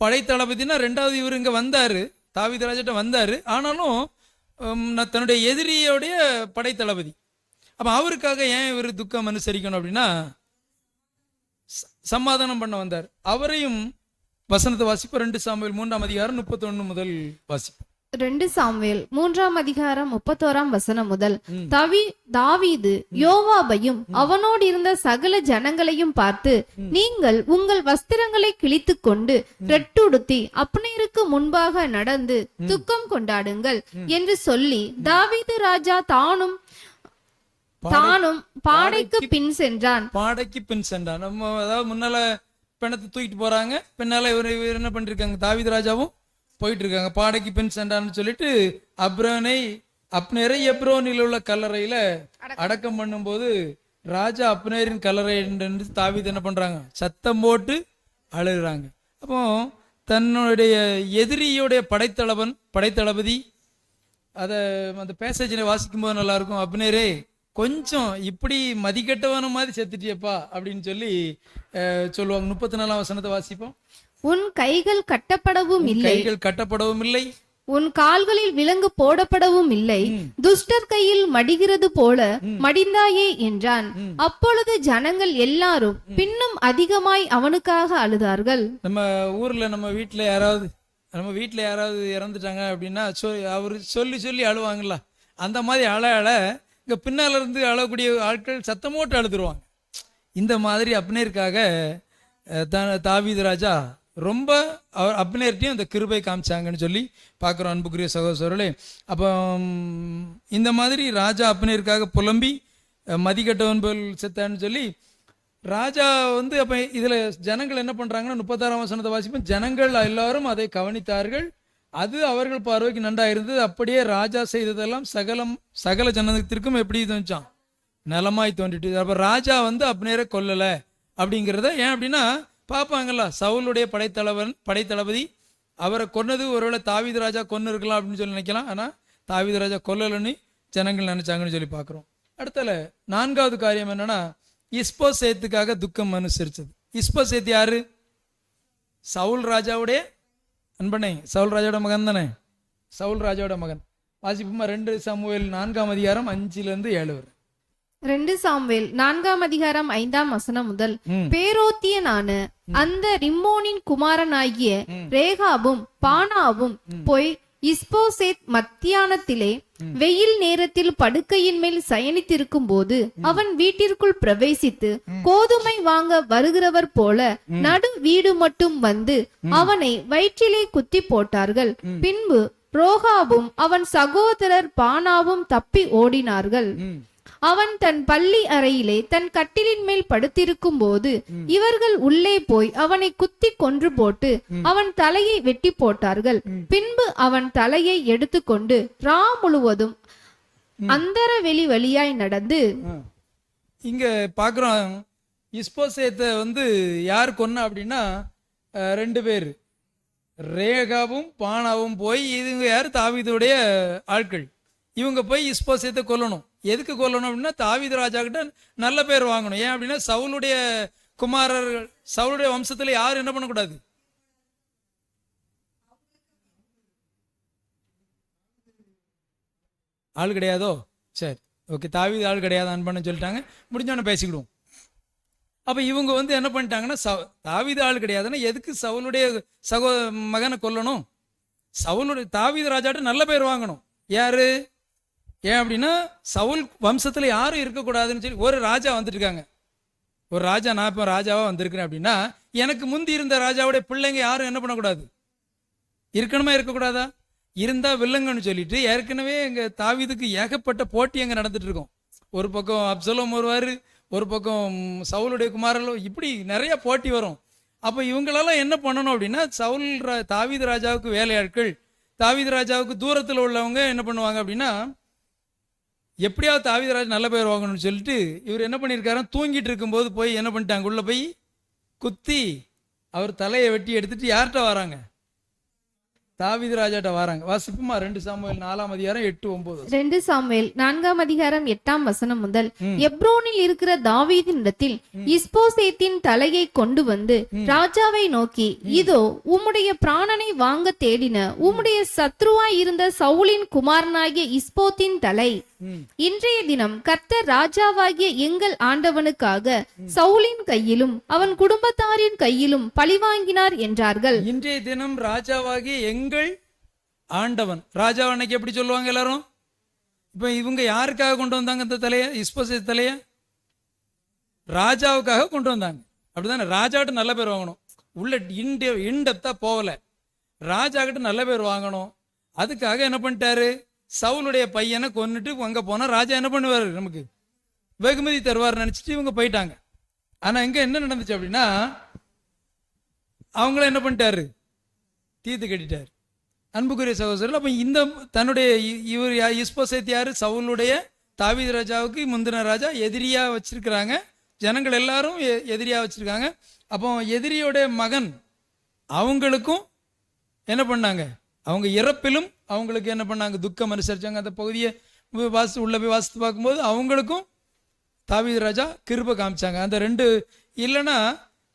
படைத்தளபதினா 2வது இவர் இங்க வந்தாரு, தாவீது ராஜாட்ட வந்தாரு. ஆனாலும் தன்னுடைய எதிரியோடைய படைத்தளபதி. அப்ப அவருக்காக ஏன் இவர் துக்கம் அனுசரிக்கணும் அப்படின்னா, சமாதானம் பண்ண வந்தார். அவரையும் வசனத்தை வாசிப்போம். 2 சாமுவேல் 3ஆம் அதிகாரம் 31 முதல் வாசிப்போம். 2 சாமுவேல் 3ஆம் அதிகாரம் 31ஆம் வசனம் முதல். தாவீது யோவாபையும் அவனோடு இருந்த சகல ஜனங்களையும் பார்த்து, நீங்கள் உங்கள் வஸ்திரங்களை கிழித்து கொண்டு ரெட்டுடுத்தி அப்னேருக்கு முன்பாக நடந்து துக்கம் கொண்டாடுங்கள் என்று சொல்லி, தாவீது ராஜா தானும் பாடைக்கு பின் சென்றான். நம்ம அதாவது முன்னால பிணத்தை தூக்கிட்டு போறாங்க, பின்னால இவர் என்ன பண்ணிருக்காங்க, தாவீது ராஜாவும் போயிட்டு இருக்காங்க. பாடைக்கு பின் சென்றான்னு சொல்லிட்டு அப்னேரை எப்ரோனில் உள்ள கல்லறையில அடக்கம் பண்ணும்போது ராஜா அப்னேரின் கல்லறை தாவீது என்ன பண்றாங்க, சத்தம் போட்டு அழுகிறாங்க. அப்போ தன்னுடைய எதிரியோடைய படைத்தளபதி அதை அந்த பேசேஜில் வாசிக்கும் போது நல்லா இருக்கும். அப்னேரே, கொஞ்சம் இப்படி மதிக்கட்டவன மாதிரி செத்துட்டியப்பா அப்படின்னு சொல்லி சொல்லுவாங்க. 34ஆம் வசனத்தை வாசிப்போம். உன் கைகள் கட்டப்படவும் இல்லை, உன் கால்களில் விலங்கு போடப்படவும் இல்லை, துஷ்டர் கையில் மடிகிறது போல மடிந்தாயே என்றான். அப்பொழுது ஜனங்கள் எல்லாரும் பின்னும் அதிகமாய் அவனுக்காக அழுதார்கள். நம்ம ஊர்ல நம்ம வீட்டுல யாராவது இறந்துட்டாங்க அப்படின்னா அவரு சொல்லி அழுவாங்களா, அந்த மாதிரி அழ இங்க பின்னால இருந்து அழக்கூடிய ஆட்கள் சத்தமோட்டு அழுதுருவாங்க. இந்த மாதிரி அப்னேருக்காக தாவீது ராஜா ரொம்ப அவர் அப்னேர்ட்டையும் அந்த கிருபை காமிச்சாங்கன்னு சொல்லி பார்க்குறோம் அன்புக்குரிய சகோதரர்களே. அப்போ இந்த மாதிரி ராஜா அப்னேருக்காக புலம்பி மதிக்கட்டவன் போல் செத்தான்னு சொல்லி ராஜா வந்து அப்போ இதில் ஜனங்கள் என்ன பண்ணுறாங்கன்னா 36ஆம் வசனத்தை வாசிப்போம். ஜனங்கள் எல்லாரும் அதை கவனித்தார்கள், அது அவர்கள் பார்வைக்கு நன்றாக இருந்தது. அப்படியே ராஜா செய்ததெல்லாம் சகல ஜனத்திற்கும் எப்படி தோன்றான், நலமாய் தோன்றிட்டு. அப்போ ராஜா வந்து அப்னேரை கொல்லலை அப்படிங்கிறத ஏன் அப்படின்னா பார்ப்பாங்கல்ல, சவுலுடைய படைத்தளபதி அவரை கொன்னது ஒருவேளை தாவீது ராஜா கொன்னு இருக்கலாம் அப்படின்னு சொல்லி நினைக்கலாம். ஆனால் தாவீது ராஜா கொல்லலைன்னு ஜனங்கள் நினைச்சாங்கன்னு சொல்லி பார்க்குறோம். அடுத்தல 4வது காரியம் என்னன்னா, இஸ்போசேத்துக்காக துக்கம் அனுசரிச்சது. இஸ்போசேத் யாரு? சவுல் ராஜாவுடைய அன்பனே, சவுல் ராஜாவோட மகன் தானே, சவுல் ராஜாவோட மகன். வாசிப்புமா 2 சாமுவேல் 4ஆம் அதிகாரம் 5-7 வரை. 2 சாமுவேல் 4ஆம் அதிகாரம் 5ஆம் வசனம் முதல். பேரோத்தியனான அந்த ரிம்மோனின் குமாரனாகிய ரேகாபும் பானாவும் போய் இஸ்போசேத் மத்தியானத்திலே வெயில் நேரத்தில் படுக்கையின் மேல் சயனித்திருக்கும் போது அவன் வீட்டிற்குள் பிரவேசித்து கோதுமை வாங்க வருகிறவர் போல நடு வீடு மட்டும் வந்து அவனை வயிற்றிலே குத்தி போட்டார்கள். பின்பு ரோகாபும் அவன் சகோதரர் பானாவும் தப்பி ஓடினார்கள். அவன் தன் பள்ளி அறையிலே தன் கட்டிலின் மேல் படுத்திருக்கும் போது இவர்கள் உள்ளே போய் அவனை குத்தி கொன்று போட்டு அவன் தலையை வெட்டி போட்டார்கள். பின்பு அவன் தலையை எடுத்துக்கொண்டு ரா முழுவதும் அந்தர வெளி வழியாய் நடந்து. இங்க பாக்குறோம் இஸ்போசேத்தை வந்து யார் கொன்னா அப்படின்னா 2 பேர், ரேகாவும் பானாவும் போய் இதுங்க யார், தாவீதுடைய ஆட்கள். இவங்க போய் இஸ்போசேத்தை கொல்லணும். எதுக்கு கொல்லணும் அப்படின்னா தாவீது ராஜா கிட்ட நல்ல பேர் வாங்கணும். ஏன் அப்படின்னா சவுலுடைய குமாரர்கள், சவுலுடைய வம்சத்துல யாரும் என்ன பண்ணக்கூடாது, ஆள் கிடையாதோ, சரி ஓகே, தாவீது ஆள் கிடையாதான்னு பண்ண சொல்லிட்டாங்க, முடிஞ்சோன்னு பேசிக்கிடுவோம். அப்ப இவங்க வந்து என்ன பண்ணிட்டாங்கன்னா தாவீது ஆள் கிடையாதுன்னா எதுக்கு சவுலுடைய மகனை கொல்லணும், சவுலுடைய தாவீது ராஜாட்ட நல்ல பேர் வாங்கணும். யாரு? ஏன் அப்படின்னா சவுல் வம்சத்துல யாரும் இருக்கக்கூடாதுன்னு சொல்லி ஒரு ராஜா வந்துட்டு இருக்காங்க. ஒரு ராஜா, நான் இப்போ ராஜாவா வந்திருக்கிறேன் அப்படின்னா எனக்கு முந்தி இருந்த ராஜாவுடைய பிள்ளைங்க யாரும் என்ன பண்ணக்கூடாது, இருக்கணுமா இருக்கக்கூடாதா? இருந்தா வில்லங்கன்னு சொல்லிட்டு ஏற்கனவே எங்க தாவீதுக்கு ஏகப்பட்ட போட்டி அங்கே நடந்துட்டு இருக்கோம். ஒரு பக்கம் அப்சலோம் வருவார், ஒரு பக்கம் சவுலுடைய குமாரலோ, இப்படி நிறைய போட்டி வரும். அப்போ இவங்களெல்லாம் என்ன பண்ணணும் அப்படின்னா தாவீது ராஜாவுக்கு வேலையாட்கள், தாவீது ராஜாவுக்கு தூரத்தில் உள்ளவங்க என்ன பண்ணுவாங்க அப்படின்னா எப்படியாவது தாவீது ராஜா நல்ல பேர் வாங்கணும்னு சொல்லிட்டு இவர் என்ன பண்ணியிருக்காரு, தூங்கிட்டு இருக்கும்போது போய் என்ன பண்ணிட்டாங்க, உள்ள போய் குத்தி அவர் தலையை வெட்டி எடுத்துட்டு யார்கிட்ட வராங்க, தாவீது ராஜாட்ட வராங்க. வாசிப்புமா 2 சாமுவேல் 4ஆம் அதிகாரம் 8-9. 2 சாமுவேல் 4ஆம் அதிகாரம் 8ஆம் வசனம் முதல். எப்ரோனில் இருக்கிற தாவீதினிடத்தில் இஸ்போசேத்தின் தலையை கொண்டு வந்து ராஜாவை நோக்கி, இதோ உம்முடைய பிராணனை வாங்க தேடின உம்முடைய சத்ருவாய் இருந்த சவுலின் குமாரனாகிய இஸ்போத்தின் தலை இன்றைய தினம் கர்த்தர் ராஜாவாகிய எங்கள் ஆண்டவனுக்காக சவுலின் கையிலும் அவன் குடும்பத்தாரின் கையிலும் பழிவாங்கினார் என்றார்கள். இன்றைய தினம் ராஜாவாகிய எங்கள் ஆண்டவன், ராஜா அன்னைக்கு எப்படி சொல்லுவாங்க எல்லாரும்? இப்ப இவங்க யாருக்காக கொண்டு வந்தாங்க இந்த தலைய, இஸ்போசேத் தலைய? ராஜாவுக்காக கொண்டு வந்தாங்க, அப்படிதானே? ராஜாவிட்ட நல்ல பேர் வாங்கணும், உள்ள இன்டெப்தா போகல, ராஜா கிட்ட நல்ல பேர் வாங்கணும். அதுக்காக என்ன பண்ணிட்டாரு, சவுலுடைய பையனை கொன்னுட்டு அங்க போனா ராஜா என்ன பண்ணுவாரு, நமக்கு வெகுமதி தருவார் நினைச்சிட்டு இவங்க போயிட்டாங்க. ஆனா இங்க என்ன நடந்துச்சு அப்படின்னா அவங்கள என்ன பண்ணிட்டாரு, தீர்த்து கட்டிட்டாரு. அன்புக்குரிய சகோதரர்கள், அப்ப இந்த தன்னுடைய இவர் இஸ்போசேத் யாரு, சவுலுடைய தாவீது ராஜாவுக்கு முந்தின ராஜா எதிரியா வச்சிருக்கிறாங்க, ஜனங்கள் எல்லாரும் எதிரியா வச்சிருக்காங்க. அப்போ எதிரியோடைய மகன் அவங்களுக்கும் என்ன பண்ணாங்க, அவங்க இறப்பிலும் அவங்களுக்கு என்ன பண்ணாங்க, துக்கம் அனுசரிச்சாங்க. அந்த பகுதியை உள்ள போய் வாசித்து பார்க்கும்போது அவங்களுக்கும் தாவீது ராஜா கிருபை காமிச்சாங்க. அந்த 2 இல்லைன்னா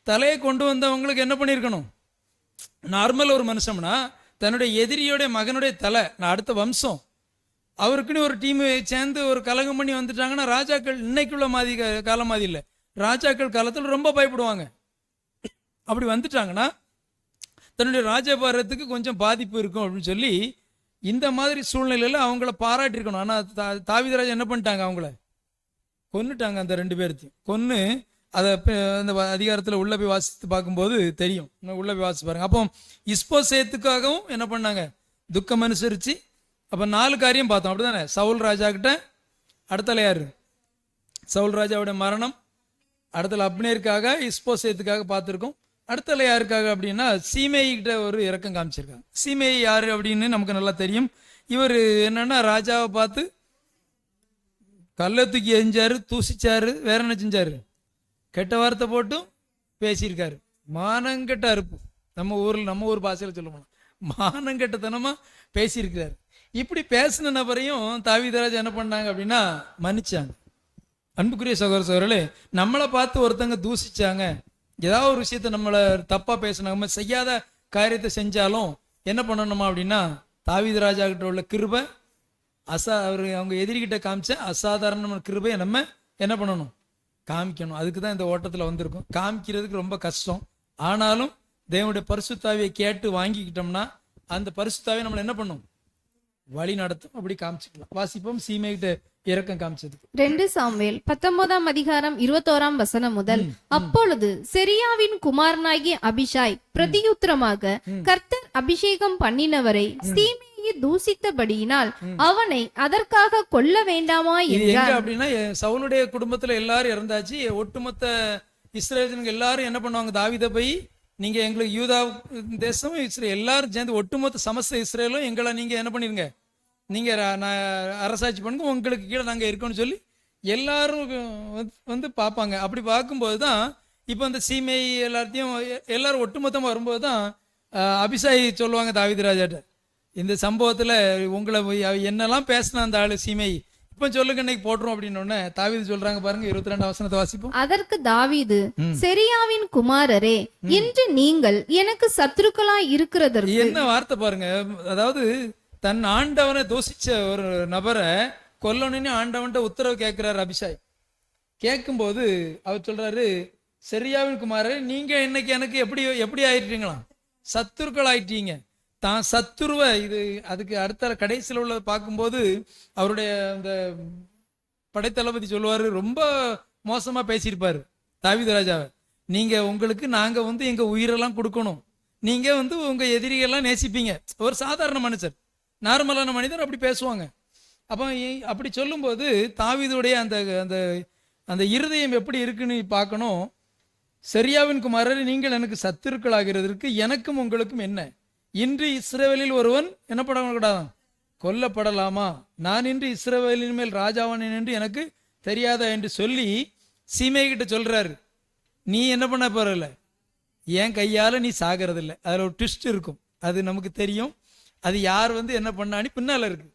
தலையை கொண்டு வந்தவங்களுக்கு என்ன பண்ணியிருக்கணும், நார்மல் ஒரு மனுஷம்னா தன்னுடைய எதிரியோடைய மகனுடைய தலை, நான் அடுத்த வம்சம், அவருக்குன்னு ஒரு டீம் சேர்ந்து ஒரு கலகம் பண்ணி வந்துட்டாங்கன்னா ராஜாக்கள் இன்னைக்குள்ள மாதிரி காலம் மாதிரி இல்லை, ராஜாக்கள் காலத்தில் ரொம்ப பயப்படுவாங்க. அப்படி வந்துட்டாங்கன்னா தன்னுடைய ராஜபாரத்துக்கு கொஞ்சம் பாதிப்பு இருக்கும் அப்படின்னு சொல்லி இந்த மாதிரி சூழ்நிலையில் அவங்கள பாராட்டியிருக்கணும். ஆனால் தாவீது ராஜா என்ன பண்ணிட்டாங்க, அவங்கள கொன்னுட்டாங்க. அந்த 2 பேர்த்தையும் கொன்று அதை அந்த அதிகாரத்தில் உள்ள போய் வாசித்து பார்க்கும்போது தெரியும். உள்ள போய் வாசித்து பாருங்க. அப்போ இஸ்போசேத்துக்காகவும் என்ன பண்ணாங்க, துக்கம் அனுசரித்து. அப்போ 4 காரியம் பார்த்தோம், அப்படிதானே? சவுல் ராஜா கிட்ட, அடுத்தல யாரு, சவுல் ராஜாவுடைய மரணம், அடுத்தல அப்னேருக்காக, இஸ்போசேத்துக்காக பார்த்துருக்கோம். அடுத்தல யாருக்காக அப்படின்னா சீமேயி கிட்ட ஒரு இரக்கம் காமிச்சிருக்காங்க. சீமேயி யாரு அப்படின்னு நமக்கு நல்லா தெரியும். இவர் என்னன்னா ராஜாவை பார்த்து கல்லை தூக்கி எரிஞ்சாரு, தூசிச்சாரு, வேற என்ன செஞ்சாரு, கெட்ட வார்த்தை போட்டும் பேசியிருக்காரு. மானங்கெட்ட அறுப்பு, நம்ம ஊர் பாஷையில் சொல்ல போனா மானங்கெட்டத்தனமா பேசியிருக்கிறாரு. இப்படி பேசின நபரையும் தாவீதராஜா என்ன பண்ணாங்க அப்படின்னா மன்னிச்சாங்க. அன்புக்குரிய சகோதர சகோதரர்களே, நம்மளை பார்த்து ஒருத்தங்க தூசிச்சாங்க, ஏதாவது ஒரு விஷயத்த நம்மளை தப்பா பேசினாங்க, நம்ம செய்யாத காரியத்தை செஞ்சாலும் என்ன பண்ணணுமா அப்படின்னா தாவீதராஜா கிட்ட உள்ள கிருபை, அவங்க எதிரிகிட்ட காமிச்ச அசாதாரணமான கிருபையை நம்ம என்ன பண்ணணும், காமிக்கணும். அதுக்கு தான் இந்த ஓட்டத்தில் வந்திருக்கும். காமிக்கிறதுக்கு ரொம்ப கஷ்டம். ஆனாலும் தேவனுடைய பரிசுத்தாவியை கேட்டு வாங்கிக்கிட்டோம்னா அந்த பரிசுத்தாவியை நம்மளை என்ன பண்ணும், வழி நடத்தும். அப்படி காமிச்சுக்கலாம். வாசிப்போம் சீமைகிட்ட இரக்கம் காமிச்சது. 2 சாமுவேல் 19ஆம் அதிகாரம் 21ஆம் வசனம் முதல். அப்பொழுது செரியாவின் குமாரனாகிய அபிஷாய் பிரதியுத்தரமாக, கர்த்தர் அபிஷேகம் பண்ணினவரை சீமையை தூசித்தபடியினால் அவனை அதற்காக கொல்ல வேண்டாமா என்றார். அப்படின்னா சவுலுடைய குடும்பத்துல எல்லாரும் இறந்தாச்சு. ஒட்டுமொத்த இஸ்ரேல் எல்லாரும் என்ன பண்ணுவாங்க, தாவீதை போய் நீங்க எங்களுக்கு யூதா தேசம் இஸ்ரேல் எல்லாரும் சேர்ந்து ஒட்டுமொத்த சமஸ்த இஸ்ரேலும் எங்களை நீங்க என்ன பண்ணிருங்க, நீங்க அரசாட்சி பண்ணுங்க, உங்களுக்கு கீழே நாங்க இருக்கோம்னு சொல்லி எல்லாரும் வந்து பார்ப்பாங்க. அப்படி பார்க்கும்போது தான் இப்போ இந்த சீமை எல்லாரும் ஒட்டுமொத்தமாக வரும்போது தான் அபிஷாய் சொல்லுவாங்க தாவீது ராஜாட்ட, இந்த சம்பவத்துல உங்களை என்னெல்லாம் பேசினா அந்த ஆளு சீமை, இப்ப சொல்லுங்க இன்னைக்கு போட்டுரும் அப்படின்னு தாவீது சொல்றாங்க பாருங்க. 22ஆம் வசனத்தை வாசிப்போம். அதற்கு தாவீது, செரியாவின் குமாரரே, இன்று நீங்கள் எனக்கு சத்துருக்களாய் இருக்கிறதற்கு. என்ன வார்த்தை பாருங்க. அதாவது தன் ஆண்டவனை தூசிச்ச ஒரு நபரை கொல்லணும்னு ஆண்டவன்ட்ட உத்தரவு கேட்கிறாரு அபிஷாய். கேட்கும்போது அவர் சொல்றாரு, செரியாவின் குமாரே, நீங்க இன்னைக்கு எனக்கு எப்படி ஆயிட்டீங்களா, சத்துருக்கள் ஆயிட்டீங்க. தான் சத்துருவ இது அதுக்கு அடுத்த கடைசியில் உள்ளதை பார்க்கும்போது அவருடைய அந்த படைத்தளபதி சொல்லுவாரு, ரொம்ப மோசமா பேசியிருப்பாரு தாவீது ராஜாவை. நீங்க உங்களுக்கு நாங்க வந்து எங்க உயிரெல்லாம் கொடுக்கணும், நீங்க வந்து உங்க எதிரிகள்லாம் நேசிப்பீங்க. ஒரு சாதாரண மனுஷர், நார்மலான மனிதர் அப்படி பேசுவாங்க. அப்போ அப்படி சொல்லும்போது தாவீதுடைய அந்த அந்த அந்த இருதயம் எப்படி இருக்குன்னு பார்க்கணும். செரியாவின் குமாரர், நீங்கள் எனக்கு சத்துருக்களாகிறதற்கு எனக்கும் உங்களுக்கும் என்ன, இன்று இஸ்ரவேலில் ஒருவன் என்ன பண்ணக்கூடாதான், கொல்லப்படலாமா, நான் இன்று இஸ்ரவேலின் மேல் ராஜாவானேன் என்று எனக்கு தெரியாதா என்று சொல்லி சீமை கிட்ட சொல்றாரு, நீ என்ன பண்ண போறல, என் கையால நீ சாகிறதில்லை. அதுல ஒரு ட்விஸ்ட் இருக்கும், அது நமக்கு தெரியும். அது யார் வந்து என்ன பண்ணான்னு பின்னால இருக்கு.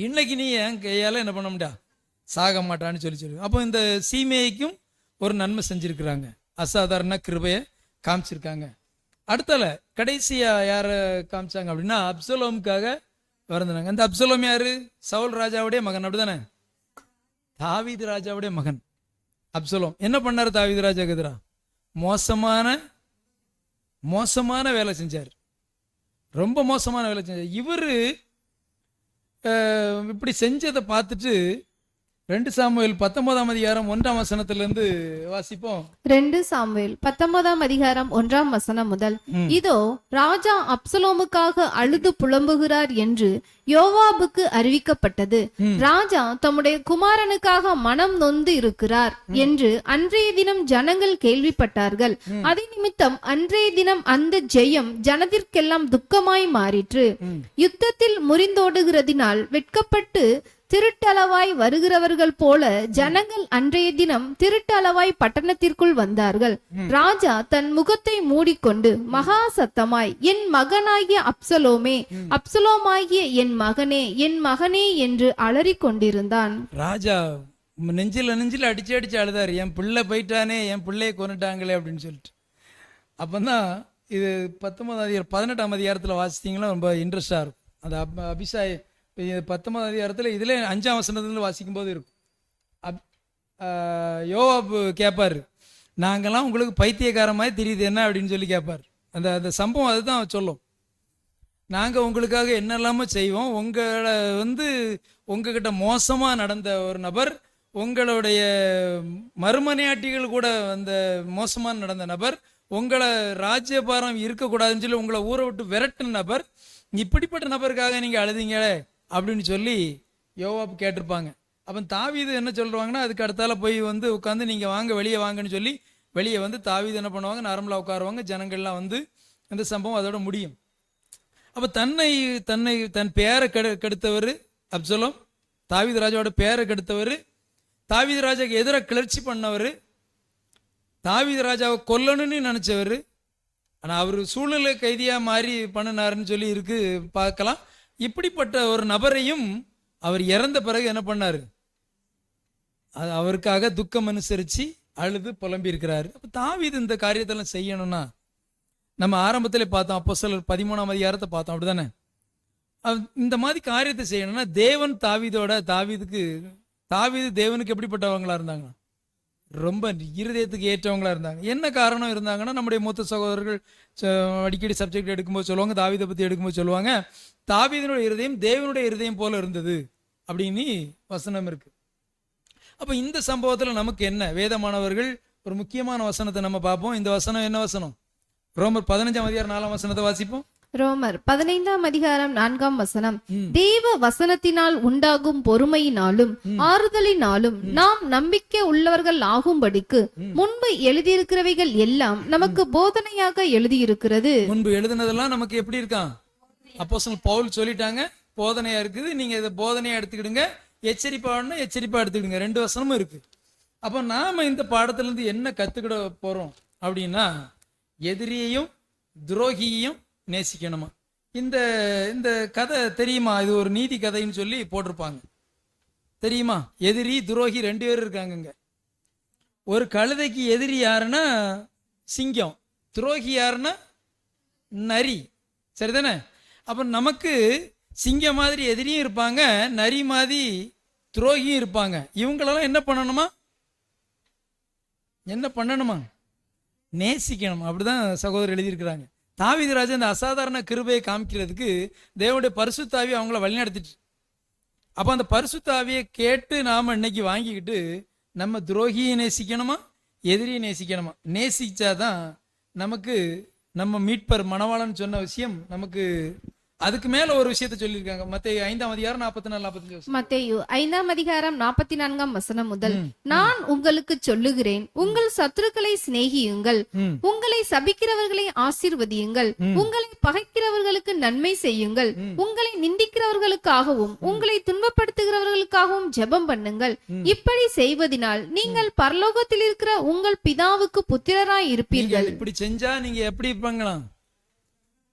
இன்னைக்கு நீ என் கையால என்ன பண்ண முடியா, சாக மாட்டான்னு சொல்லி அப்போ இந்த சீமைக்கும் ஒரு நன்மை செஞ்சிருக்கிறாங்க, அசாதாரண கிருபையை காமிச்சிருக்காங்க. அடுத்தல கடைசியா யார காமிச்சாங்க அப்படின்னா அப்சலோமுக்காக வருந்தாங்க. அந்த அப்சலோம் யாரு, சவுல் ராஜாவுடைய மகன், அப்படிதானே? தாவீது ராஜாவுடைய மகன் அப்சலோம். என்ன பண்ணாரு தாவீது ராஜாவுக்கு எதிராக? மோசமான வேலை செஞ்சார், ரொம்ப மோசமான வேலை செஞ்சார். இவரு இப்படி செஞ்சதை பார்த்துட்டு 2 சாமுவேல் 19ஆம் அதிகாரம் 1ஆம் வசனத்திலிருந்து வாசிப்போம். 2 சாமுவேல் 19ஆம் அதிகாரம் 1ஆம் வசனம் முதல். இதோ ராஜா அப்சலோமுக்காக அழுது புலம்புகிறார் என்று யோவாபுக்கு அறிவிக்கப்பட்டது. ராஜா தம்முடைய குமாரனுக்காக மனம் நொந்து இருக்கிறார் என்று அன்றைய தினம் ஜனங்கள் கேள்விப்பட்டார்கள். அதை நிமித்தம் அன்றைய தினம் அந்த ஜெயம் ஜனத்திற்கெல்லாம் துக்கமாய் மாறிற்று. யுத்தத்தில் முறிந்தோடுகிறதினால் வெட்கப்பட்டு திருட்டளவாய் வருகிறவர்கள் போல ஜனங்கள் அன்றைய தினம் திருட்டளவாய் பட்டணத்திற்குள் வந்தார்கள். ராஜா தன் முகத்தை மூடிக்கொண்டு மகா சத்தமாய், என் மகனாகிய அப்சலோமே, அப்சலோமாகிய என் மகனே, என் மகனே என்று அலறிக் கொண்டிருந்தான். ராஜா நெஞ்சில அடிச்சு அழுதாரு, என் பிள்ளை போயிட்டானே, என் பிள்ளையை கொண்டுட்டாங்களே அப்படின்னு சொல்லிட்டு. அப்பதான் இது 18ஆம் அதிகாரத்துல வாசித்தீங்கன்னா ரொம்ப இன்ட்ரெஸ்டா இருக்கும். அந்த அபிஷாய் 19ஆம் அதிகாரத்தில் இதுல 5ஆம் வசனத்துல வாசிக்கும் போது இருக்கும். யோவாபு கேட்பாரு, நாங்கெல்லாம் உங்களுக்கு பைத்தியக்காரமாய் தெரியுது என்ன அப்படின்னு சொல்லி கேட்பார். அந்த அந்த சம்பவம் அதுதான் சொல்லும். நாங்க உங்களுக்காக என்னெல்லாமோ செய்வோம், உங்களை வந்து உங்ககிட்ட மோசமா நடந்த ஒரு நபர் உங்களுடைய மறுமனையாட்டிகள் கூட அந்த மோசமான நடந்த நபர், உங்களை ராஜ்யபாரம் இருக்கக்கூடாதுன்னு சொல்லி உங்களை ஊரை விட்டு விரட்டின நபர், இப்படிப்பட்ட நபருக்காக நீங்கள் அழுதிங்களே அப்படின்னு சொல்லி யோவாப் கேட்டிருப்பாங்க. அப்போ தாவீது என்ன சொல்கிறாங்கன்னா, அதுக்கு அடுத்தால போய் வந்து உட்காந்து நீங்கள் வாங்க வெளியே வாங்கன்னு சொல்லி வெளியே வந்து தாவீது என்ன பண்ணுவாங்க, நார்மலாக உட்காருவாங்க. ஜனங்கள்லாம் வந்து அந்த சம்பவம் அதோட முடியும். அப்போ தன் பேரை கெடுத்தவர் அப்சலோம், தாவீது ராஜாவோட பேரை கெடுத்தவர், தாவீது ராஜாவுக்கு எதிராக கிளர்ச்சி பண்ணவர், தாவீது ராஜாவை கொல்லணும்னு நினச்சவர். ஆனால் அவர் சூழ்நிலை கைதியாக மாறி பண்ணினாருன்னு சொல்லி இருக்கு பார்க்கலாம். இப்படிப்பட்ட ஒரு நபரையும் அவர் இறந்த பிறகு என்ன பண்ணார், அவருக்காக துக்கம் அனுசரித்து அழுது புலம்பி இருக்கிறாரு. அப்போ தாவீது இந்த காரியத்தெல்லாம் செய்யணும்னா நம்ம ஆரம்பத்தில் பார்த்தோம், அப்போஸ்தலர் 13ஆம் அதிகாரத்தை பார்த்தோம், அப்படிதானே? இந்த மாதிரி காரியத்தை செய்யணும்னா தேவன் தாவீது தேவனுக்கு எப்படிப்பட்டவங்களா இருந்தாங்க, ரொம்ப இருதயத்துக்கு ஏற்றவங்களா இருந்தாங்க. என்ன காரணம் இருந்தாங்கன்னா, நம்முடைய மூத்த சகோதரர்கள் அடிக்கடி சப்ஜெக்ட் எடுக்கும்போது சொல்லுவாங்க, தாவீதை பற்றி எடுக்கும்போது சொல்லுவாங்க, தாவீதினுடைய இருதயம் தேவனுடைய இருதயம் போல இருந்தது அப்படின்னு வசனம் இருக்கு. அப்போ இந்த சம்பவத்தில் நமக்கு என்ன, வேதமானவர்கள் ஒரு முக்கியமான வசனத்தை நம்ம பார்ப்போம். இந்த வசனம் என்ன வசனம்? ரோமர் 15ஆம் அதிகாரம் 4ஆம் வசனத்தை வாசிப்போம். ரோமர் 15ஆம் அதிகாரம் 4ஆம் வசனம். தேவ வசனத்தினால் உண்டாகும் பொறுமையினாலும் ஆறுதலினாலும் நாம் நம்பிக்கை உள்ளவர்கள் ஆகும்படிக்கு முன்பு எழுதியிருக்கிறவைகள் எல்லாம் நமக்கு போதனையாக எழுதியிருக்கிறது. முன்பு எழுதினதெல்லாம் நமக்கு எப்படி இருக்கான்? அப்போஸ்தலன் பவுல் சொல்லிட்டாங்க, போதனையா இருக்குது, நீங்க இதை போதனையா எடுத்துக்கிடுங்க, எச்சரிப்பாடுன்னா எச்சரிப்பா எடுத்துக்கிடுங்க. 2 வசனமும் இருக்கு. அப்போ நாம இந்த பாடத்துல இருந்து என்ன கத்துக்கிட போறோம் அப்படின்னா, எதிரியையும் துரோகியையும் நேசிக்கணுமா. இந்த இந்த கதை தெரியுமா? இது ஒரு நீதி கதைன்னு சொல்லி போட்டிருப்பாங்க, தெரியுமா? எதிரி துரோகி 2 பேர் இருக்காங்க. ஒரு கழுதைக்கு எதிரி யாருன்னா சிங்கம், துரோகி யாருன்னா நரி, சரிதானே? அப்போ நமக்கு சிங்கம் மாதிரி எதிரியும் இருப்பாங்க, நரி மாதிரி துரோகியும் இருப்பாங்க. இவங்களெல்லாம் என்ன பண்ணணுமா? நேசிக்கணும். அப்படிதான் சகோதரர் எழுதியிருக்கிறாங்க. தாவீது ராஜா இந்த அசாதாரண கிருபையை காமிக்கிறதுக்கு தேவனுடைய பரிசுத்தாவி அவங்கள வழிநடத்திட்டு, அப்போ அந்த பரிசுத்தாவியை கேட்டு நாம் இன்னைக்கு வாங்கிக்கிட்டு நம்ம துரோகியை நேசிக்கணுமா, எதிரியை நேசிக்கணுமா? நேசிச்சாதான் நமக்கு நம்ம மீட்பர் மணவாளன் சொன்ன விஷயம் நமக்கு. அதுக்கு மேல ஒரு விஷயத்தை சொல்லியிருக்காங்க. மத்தேயு 5ஆம் அதிகாரம் 44-45. மத்தேயு 5ஆம் அதிகாரம் 44ஆம் வசனம் முதல், நான் உங்களுக்கு சொல்லுகிறேன், உங்கள் சத்துருக்களை சிநேகியுங்கள், உங்களை சபிக்கிறவர்களை ஆசீர்வதியுங்கள், உங்களை பகைக்கிறவர்களுக்கு நன்மை செய்யுங்கள், உங்களை நிந்திக்கிறவர்களுக்காகவும் உங்களை துன்பப்படுத்துகிறவர்களுக்காகவும் ஜெபம் பண்ணுங்கள். இப்படி செய்வதனால் நீங்கள் பரலோகத்தில் இருக்கிற உங்கள் பிதாவுக்கு புத்திரராய் இருப்பீர்கள். இப்படி செஞ்சா நீங்க எப்படி இருப்பாங்களாம்?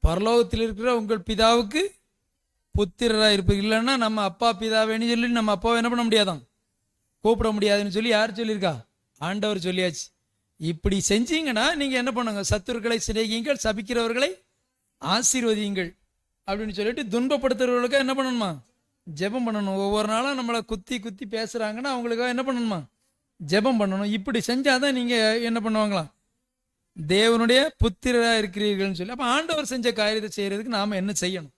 பரலோகத்தில் இருக்கிற உங்கள் பிதாவுக்கு புத்திரராக இருப்பீங்க. இல்லைன்னா நம்ம அப்பா பிதாவேன்னு சொல்லி நம்ம அப்பாவை என்ன பண்ண முடியாதான், கூப்பிட முடியாதுன்னு சொல்லி யார் சொல்லியிருக்கா? ஆண்டவர் சொல்லியாச்சு. இப்படி செஞ்சீங்கன்னா நீங்க என்ன பண்ணுங்க, சத்துருக்களை சிநேகியுங்கள், சபிக்கிறவர்களை ஆசீர்வதியுங்கள் அப்படின்னு சொல்லிட்டு துன்பப்படுத்துறவர்களுக்கு என்ன பண்ணணுமா? ஜெபம் பண்ணணும். ஒவ்வொரு நாளும் நம்மளை குத்தி பேசுறாங்கன்னா அவங்களுக்காக என்ன பண்ணணுமா? ஜெபம் பண்ணணும். இப்படி செஞ்சாதான் நீங்க என்ன பண்ணுவாங்களாம், தேவனுடைய புத்திரராக இருக்கிறீர்கள்னு சொல்லி. அப்போ ஆண்டவர் செஞ்ச காரியத்தை செய்யறதுக்கு நாம என்ன செய்யணும்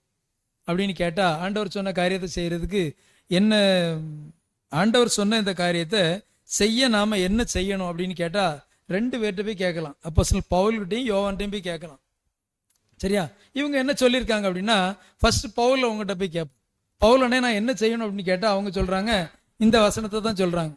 அப்படின்னு கேட்டா, ஆண்டவர் சொன்ன காரியத்தை செய்யறதுக்கு என்ன, ஆண்டவர் சொன்ன இந்த காரியத்தை செய்ய நாம என்ன செய்யணும் அப்படின்னு கேட்டா 2 பேர்கிட்ட போய் கேட்கலாம். அப்போஸ்தலன் பவுல்கிட்டையும் யோவான்கிட்டையும் போய் கேட்கலாம். சரியா? இவங்க என்ன சொல்லியிருக்காங்க அப்படின்னா, ஃபர்ஸ்ட் பவுல் அவங்ககிட்ட போய் கேட்போம். பவுலனே நான் என்ன செய்யணும் அப்படின்னு கேட்டா அவங்க சொல்றாங்க, இந்த வசனத்தை தான் சொல்றாங்க.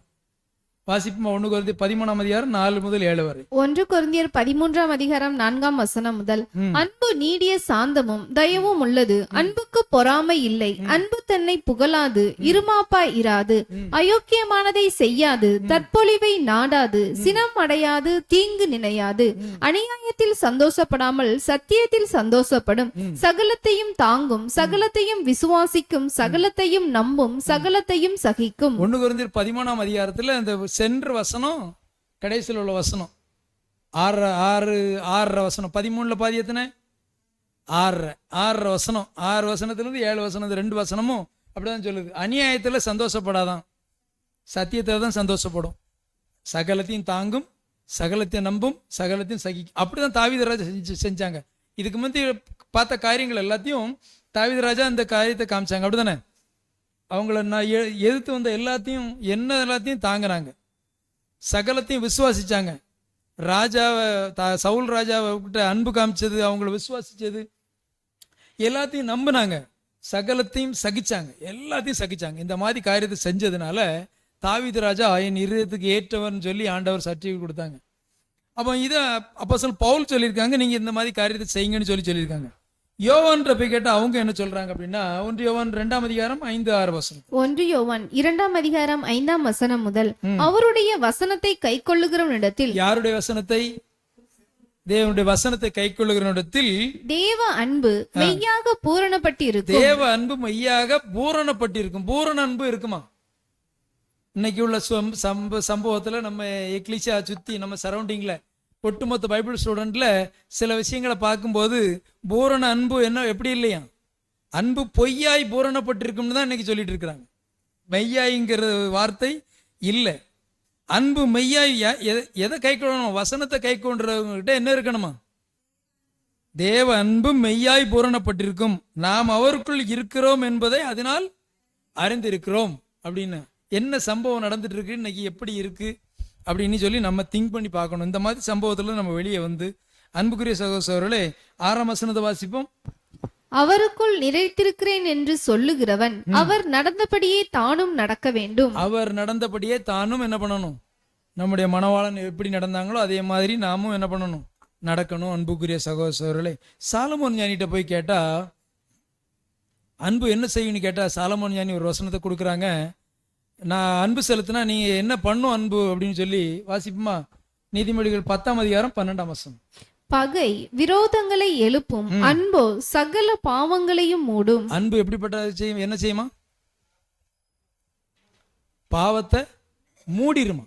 வாசிப்போம். 1 கொரிந்தியர் 13ஆம் அதிகாரம் 4 முதல் 7 வரை. 1 கொரிந்தியர் 13ஆம் அதிகாரம் 4ஆம் வசனம் முதல், அன்பு நீடிய சாந்தமும் தயவும் உள்ளது, அன்புக்கு பொறாமை இல்லை, அன்பு தன்னை புகழாது, இருமாப்பாய் இராது, அயோக்கியமானதை செய்யாது, தற்பொழிவை நாடாது, சினம் அடையாது, தீங்கு நினையாது, அநியாயத்தில் சந்தோஷப்படாமல் சத்தியத்தில் சந்தோஷப்படும், சகலத்தையும் தாங்கும், சகலத்தையும் விசுவாசிக்கும், சகலத்தையும் நம்பும், சகலத்தையும் சகிக்கும். 1 கொரிந்தியர் 13ஆம் அதிகாரத்துல அந்த சென்ற வசனம் கடைசியில் உள்ள வசனம் 6 வசனம், 13ல பாதி எத்தனை? 6 வசனம், 6 வசனத்திலிருந்து 7 வசனம், 2 வசனமும் அப்படிதான் சொல்லுது. அநியாயத்தில் சந்தோஷப்படாதான், சத்தியத்தில் தான் சந்தோஷப்படும், சகலத்தையும் தாங்கும், சகலத்தையும் நம்பும், சகலத்தையும் சகிக்கும். அப்படிதான் தாவீது ராஜா செஞ்சாங்க. இதுக்கு முந்தைய பார்த்த காரியங்கள் எல்லாத்தையும் தாவீது ராஜா இந்த காரியத்தை காமிச்சாங்க, அப்படிதானே? அவங்கள நான் எதிர்த்து வந்த எல்லாத்தையும் எல்லாத்தையும் தாங்கினாங்க, சகலத்தையும் விசுவாசிச்சாங்க. ராஜாவை சவுல் ராஜாவை கிட்ட அன்பு காமிச்சது, அவங்கள விசுவாசிச்சது, எல்லாத்தையும் நம்பினாங்க, சகலத்தையும் சகிச்சாங்க, எல்லாத்தையும் சகிச்சாங்க. இந்த மாதிரி காரியத்தை செஞ்சதுனால தாவீது ராஜா என் இருதயத்துக்கு ஏற்றவர்னு சொல்லி ஆண்டவர் சர்டிஃபிகேட் கொடுத்தாங்க. அப்போ இதை அப்போஸ்தலன் பவுல் சொல்லியிருக்காங்க, நீங்க இந்த மாதிரி காரியத்தை செய்யுங்கன்னு சொல்லியிருக்காங்க. யோவான்ற போய் கேட்டா அவங்க என்ன சொல்றாங்க அப்படின்னா 1 யோவான் 2ஆம் அதிகாரம் 5-6 வசனம். 1 யோவான் 2ஆம் அதிகாரம் 5ஆம் வசனம் முதல், அவருடைய வசனத்தை கைக்கொள்ளுகிறவனிடத்தில், யாருடைய வசனத்தை? தேவனுடைய வசனத்தை கைக்கொள்ளுகிறவனிடத்தில் தேவ அன்பு மெய்யாக பூரணப்பட்டிருக்கும். தேவ அன்பு மெய்யாக பூரணப்பட்டிருக்கும். பூரண அன்பு இருக்குமா? இன்னைக்கு உள்ள சம்பவத்துல நம்ம எக்லிஷா சுத்தி நம்ம சரௌண்டிங்ல ஒட்டுமொத்த பைபிள் ஸ்டூடெண்ட்ல சில விஷயங்களை பார்க்கும்போது பூரண அன்பு என்ன எப்படி இல்லையா, அன்பு பொய்யாய் பூரணப்பட்டிருக்கும்னு தான் இன்னைக்கு சொல்லிட்டு இருக்கிறாங்க. மெய்யாய்ங்கிற வார்த்தை இல்லை. அன்பு மெய்யாய் எதை கை கொள்ளணும்? வசனத்தை கை கொண்டுறவங்ககிட்ட என்ன இருக்கணுமா? தேவ அன்பு மெய்யாய் பூரணப்பட்டிருக்கும், நாம் அவருக்குள் இருக்கிறோம் என்பதை அதனால் அறிந்திருக்கிறோம். அப்படின்னு என்ன சம்பவம் நடந்துட்டு இருக்கு, இன்னைக்கு எப்படி இருக்கு அப்படின்னு சொல்லி நம்ம திங்க் பண்ணி பார்க்கணும். இந்த மாதிரி சம்பவத்துல நம்ம வெளியே வந்து அன்புக்குரிய சகோதரர்களே 6ஆம் வசனத்தை வாசிப்போம். அவருக்குள் நிறைத்திருக்கிறேன் என்று சொல்லுகிறவன் அவர் நடந்தபடியே தானும் நடக்க வேண்டும். அவர் நடந்தபடியே தானும் என்ன பண்ணணும்? நம்முடைய மணவாளன் எப்படி நடந்தாங்களோ அதே மாதிரி நாமும் என்ன பண்ணணும்? நடக்கணும். அன்புக்குரிய சகோதரர்களே, சாலமோன் ஞானிகிட்ட போய் கேட்டா அன்பு என்ன செய்யும்னு கேட்டா சாலமோன் ஞானி ஒரு வசனத்தை கொடுக்குறாங்க. நான் அன்பு செலுத்தினா நீங்க என்ன பண்ணும் அன்பு அப்படின்னு சொல்லி வாசிப்புமா. நீதிமொழிகள் 10ஆம் அதிகாரம் 12ஆம் வசனம். பகை விரோதங்களை எழுப்பும், அன்போ சகல பாவங்களையும் மூடும். அன்பு எப்படிப்பட்ட செய்யும்? என்ன செய்யுமா? பாவத்தை மூடிருமா.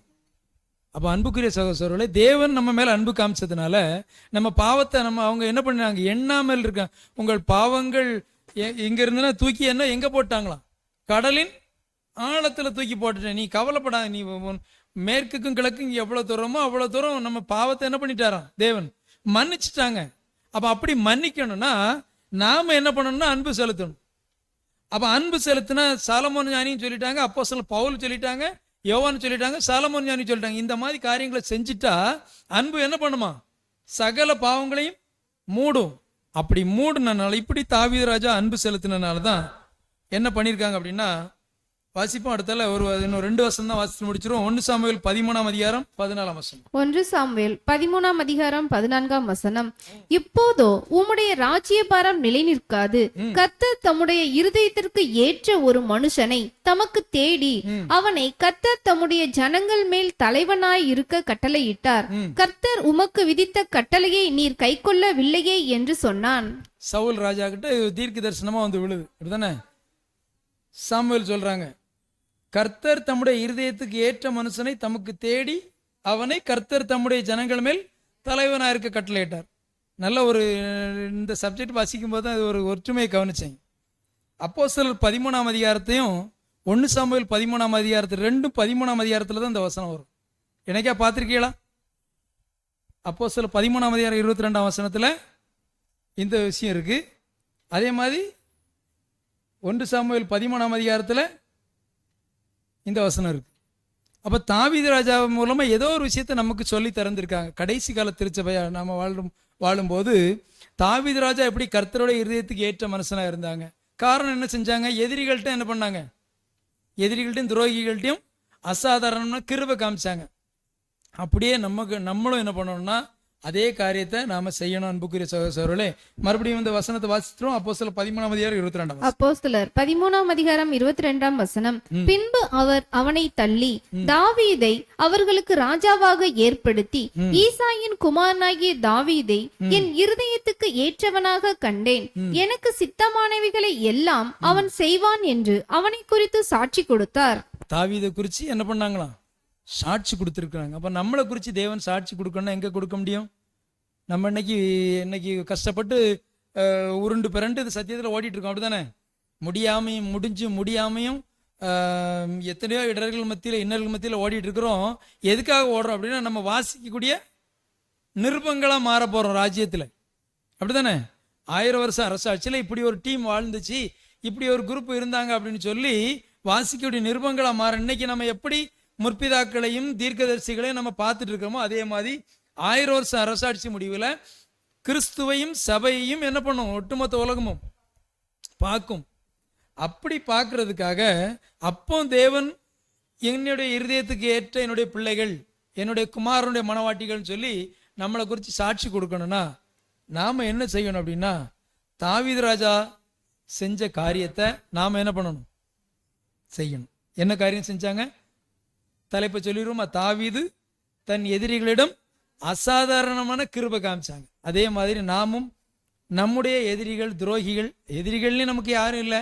அப்ப அன்புக்குரிய சகோதரர்களே, தேவன் நம்ம மேல அன்பு காமிச்சதுனால நம்ம பாவத்தை அவங்க என்ன பண்ணாங்க? எண்ணாமல் இருக்க. உங்கள் பாவங்கள் எங்க இருந்துன்னா தூக்கி எங்க போட்டாங்களாம்? கடலின் ஆழத்துல தூக்கி போட்டுட்டேன், நீ கவலைப்படாத, நீ மேற்குக்கும் கிழக்கும் எவ்வளவு தூரமோ அவ்வளவு தூரம் நம்ம பாவத்தை என்ன பண்ணிட்டாராம்? தேவன் மன்னிச்சுட்டாங்க. அப்ப அப்படி மன்னிக்கணும்னா நாம என்ன பண்ணணும்னா அன்பு செலுத்தணும். அப்ப அன்பு செலுத்தினா சாலமோன் ஞானின்னு சொல்லிட்டாங்க, அப்போஸ்தலன் பவுல் சொல்லிட்டாங்க, யோவான் சொல்லிட்டாங்க, சாலமோன் ஞானி சொல்லிட்டாங்க. இந்த மாதிரி காரியங்களை செஞ்சுட்டா அன்பு என்ன பண்ணுமா? சகல பாவங்களையும் மூடும். அப்படி மூடுனால, இப்படி தாவீது ராஜா அன்பு செலுத்தினால தான் என்ன பண்ணியிருக்காங்க அப்படின்னா, வாசிப்போம் அடுத்தால இன்னும் 2 வசனம் தான் வாசித்து முடிச்சிரும். 1 சாமுவேல் 13ஆம் அதிகாரம் 14ஆம் வசனம். 1 சாமுவேல் 13ஆம் அதிகாரம் 14ஆம் வசனம். இப்போதோ உம்முடைய ராஜ்யபாரம் நிலை நிற்காது. கர்த்தர் தம்முடைய இருதயத்திற்கு ஏற்ற ஒரு மனுஷனை தமக்கு தேடி அவனை கர்த்தர் தம்முடைய ஜனங்கள் மேல் தலைவனாய் இருக்க கட்டளையிட்டார். கர்த்தர் உமக்கு விதித்த கட்டளையை நீர் கைக்கொள்ளவில்லையே என்று சொன்னான். சவுல் ராஜா கிட்ட தீர்க்க தரிசனமா வந்து விழுது. அப்படிதானே? சாமுவேல் சொல்றாங்க, கர்த்தர் தம்முடைய இருதயத்துக்கு ஏற்ற மனுஷனை தமக்கு தேடி அவனை கர்த்தர் தம்முடைய ஜனங்கள் மேல் தலைவனாக இருக்க கட்டளையிட்டார். நல்ல ஒரு இந்த சப்ஜெக்ட் வாசிக்கும் போது அது ஒரு ஒற்றுமையை கவனிச்சேன். அப்போஸ்தலர் 13ஆம் அதிகாரத்தையும் 1 சாமுவேல் 13ஆம் அதிகாரத்தில் 13ஆம் அதிகாரத்தில் தான் இந்த வசனம் வரும். எனக்கா பார்த்துருக்கீங்களா? அப்போஸ்தலர் 13ஆம் அதிகாரம் 22ஆம் வசனத்தில் இந்த விஷயம் இருக்கு. அதே மாதிரி 1 சாமுவேல் 13ஆம் அதிகாரத்தில் இந்த வசனம் இருக்கு. அப்ப தாவீது ராஜா மூலமா ஏதோ ஒரு விஷயத்தை நமக்கு சொல்லி திறந்திருக்காங்க. கடைசி கால திருச்சபையா நாம வாழும்போது தாவீது ராஜா எப்படி கர்த்தருடைய இருதயத்துக்கு ஏற்ற மனுஷனா இருந்தாங்க. காரணம் என்ன செஞ்சாங்க? எதிரிகள்கிட்ட என்ன பண்ணாங்க? எதிரிகள்ட்டையும் துரோகிகள்ட்டையும் அசாதாரணமான கிருபை காமிச்சாங்க. அப்படியே நம்மளும் என்ன பண்ணணும்னா அதே காரியத்தை நாம செய்யணும். அன்புக்குரிய சகோதரர்களே, மறுபடியும் இந்த வசனத்தை வாசிக்கிறோம். அப்போஸ்தலர் 13ஆம் அதிகாரம் 22ஆம் வசனம். அப்போஸ்தலர் 13ஆம் அதிகாரம் 22ஆம் வசனம். பின்பு அவர் அவனை தள்ளி தாவீதை அவர்களுக்கு ராஜாவாக ஏற்படுத்தி ஈசாயின் குமாரனாகிய தாவீதை என் இருதயத்துக்கு ஏற்றவனாக கண்டேன், எனக்கு சித்தமானவைகளை எல்லாம் அவன் செய்வான் என்று அவனை குறித்து சாட்சி கொடுத்தார். தாவீதை குறிச்சு என்ன பண்ணாங்களாம்? சாட்சி கொடுத்துருக்குறாங்க. அப்போ நம்மளை குறித்து தேவன் சாட்சி கொடுக்கணும்னா எங்கே கொடுக்க முடியும்? நம்ம இன்னைக்கு கஷ்டப்பட்டு உருண்டு பிறண்டு இது சத்தியத்தில் ஓடிட்டு இருக்கோம். அப்படிதானே? முடியாமையும் எத்தனையோ இடர்கள் மத்தியில் இன்னல்கள் மத்தியில் ஓடிட்டு இருக்கிறோம். எதுக்காக ஓடுறோம் அப்படின்னா நம்ம வாசிக்கக்கூடிய நிருபங்களாக மாற போகிறோம் ராஜ்யத்தில். அப்படிதானே? 1000 வருஷம் அரசாட்சியில் இப்படி ஒரு டீம் வாழ்ந்துச்சு, இப்படி ஒரு குரூப் இருந்தாங்க அப்படின்னு சொல்லி வாசிக்கக்கூடிய நிருபங்களா மாற. இன்னைக்கு நம்ம எப்படி முற்பிதாக்களையும் தீர்க்கதரிசிகளையும் நம்ம பார்த்துட்டு இருக்கோமோ அதே மாதிரி 1000 வருஷ அரசாட்சி முடிவில் கிறிஸ்துவையும் சபையையும் என்ன பண்ணும், ஒட்டுமொத்த உலகமும் பார்க்கும். அப்படி பார்க்கறதுக்காக அப்போ தேவன் என்னுடைய இருதயத்துக்கு ஏற்ற என்னுடைய பிள்ளைகள், என்னுடைய குமாரனுடைய மனவாட்டிகள்னு சொல்லி நம்மளை குறித்து சாட்சி கொடுக்கணும்னா நாம் என்ன செய்யணும் அப்படின்னா, தாவீது ராஜா செஞ்ச காரியத்தை நாம் என்ன பண்ணணும், செய்யணும். என்ன காரியம் செஞ்சாங்க? தலைப்பை சொல்லிடுவோமா? தாவீது தன் எதிரிகளிடம் அசாதாரணமான கிருபை காமிச்சாங்க. அதே மாதிரி நாமும் நம்முடைய எதிரிகள், துரோகிகள், எதிரிகள்னு நமக்கு யாரும் இல்லை,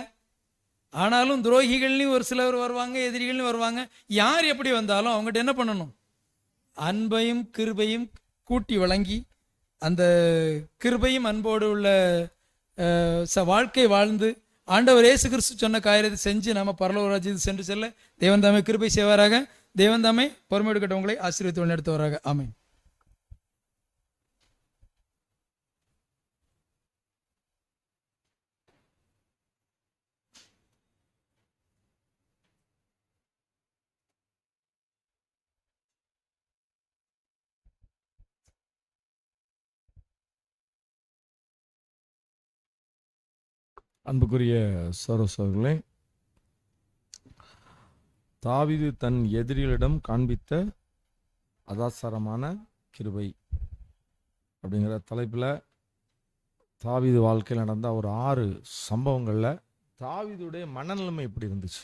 ஆனாலும் துரோகிகள்லையும் ஒரு சிலர் வருவாங்க, எதிரிகள்லையும் வருவாங்க. யார் எப்படி வந்தாலும் அவங்ககிட்ட என்ன பண்ணணும், அன்பையும் கிருபையும் கூட்டி வழங்கி அந்த கிருபையும் அன்போடு உள்ள வாழ்க்கை வாழ்ந்து ஆண்டவர் இயேசு கிறிஸ்து சொன்ன காரியத்தை செஞ்சு நம்ம பரலோக ராஜ்யத்துக்கு சென்று செல்ல தேவன் தாமே கிருபை செய்வாராக. தேவன் தாமே பொறுமையோடு கட்டவங்களை ஆசீர்வதித்து வழிநடத்துவாராக. ஆமென். அன்புக்குரிய சகோதரர்களே, தாவீது தன் எதிரிகளிடம் காண்பித்த அதாசாரமான கிருபை அப்படிங்கிற தலைப்பில் தாவீது வாழ்க்கையில் நடந்த ஒரு 6 சம்பவங்களில் தாவீதுடைய மனநிலைமை எப்படி இருந்துச்சு,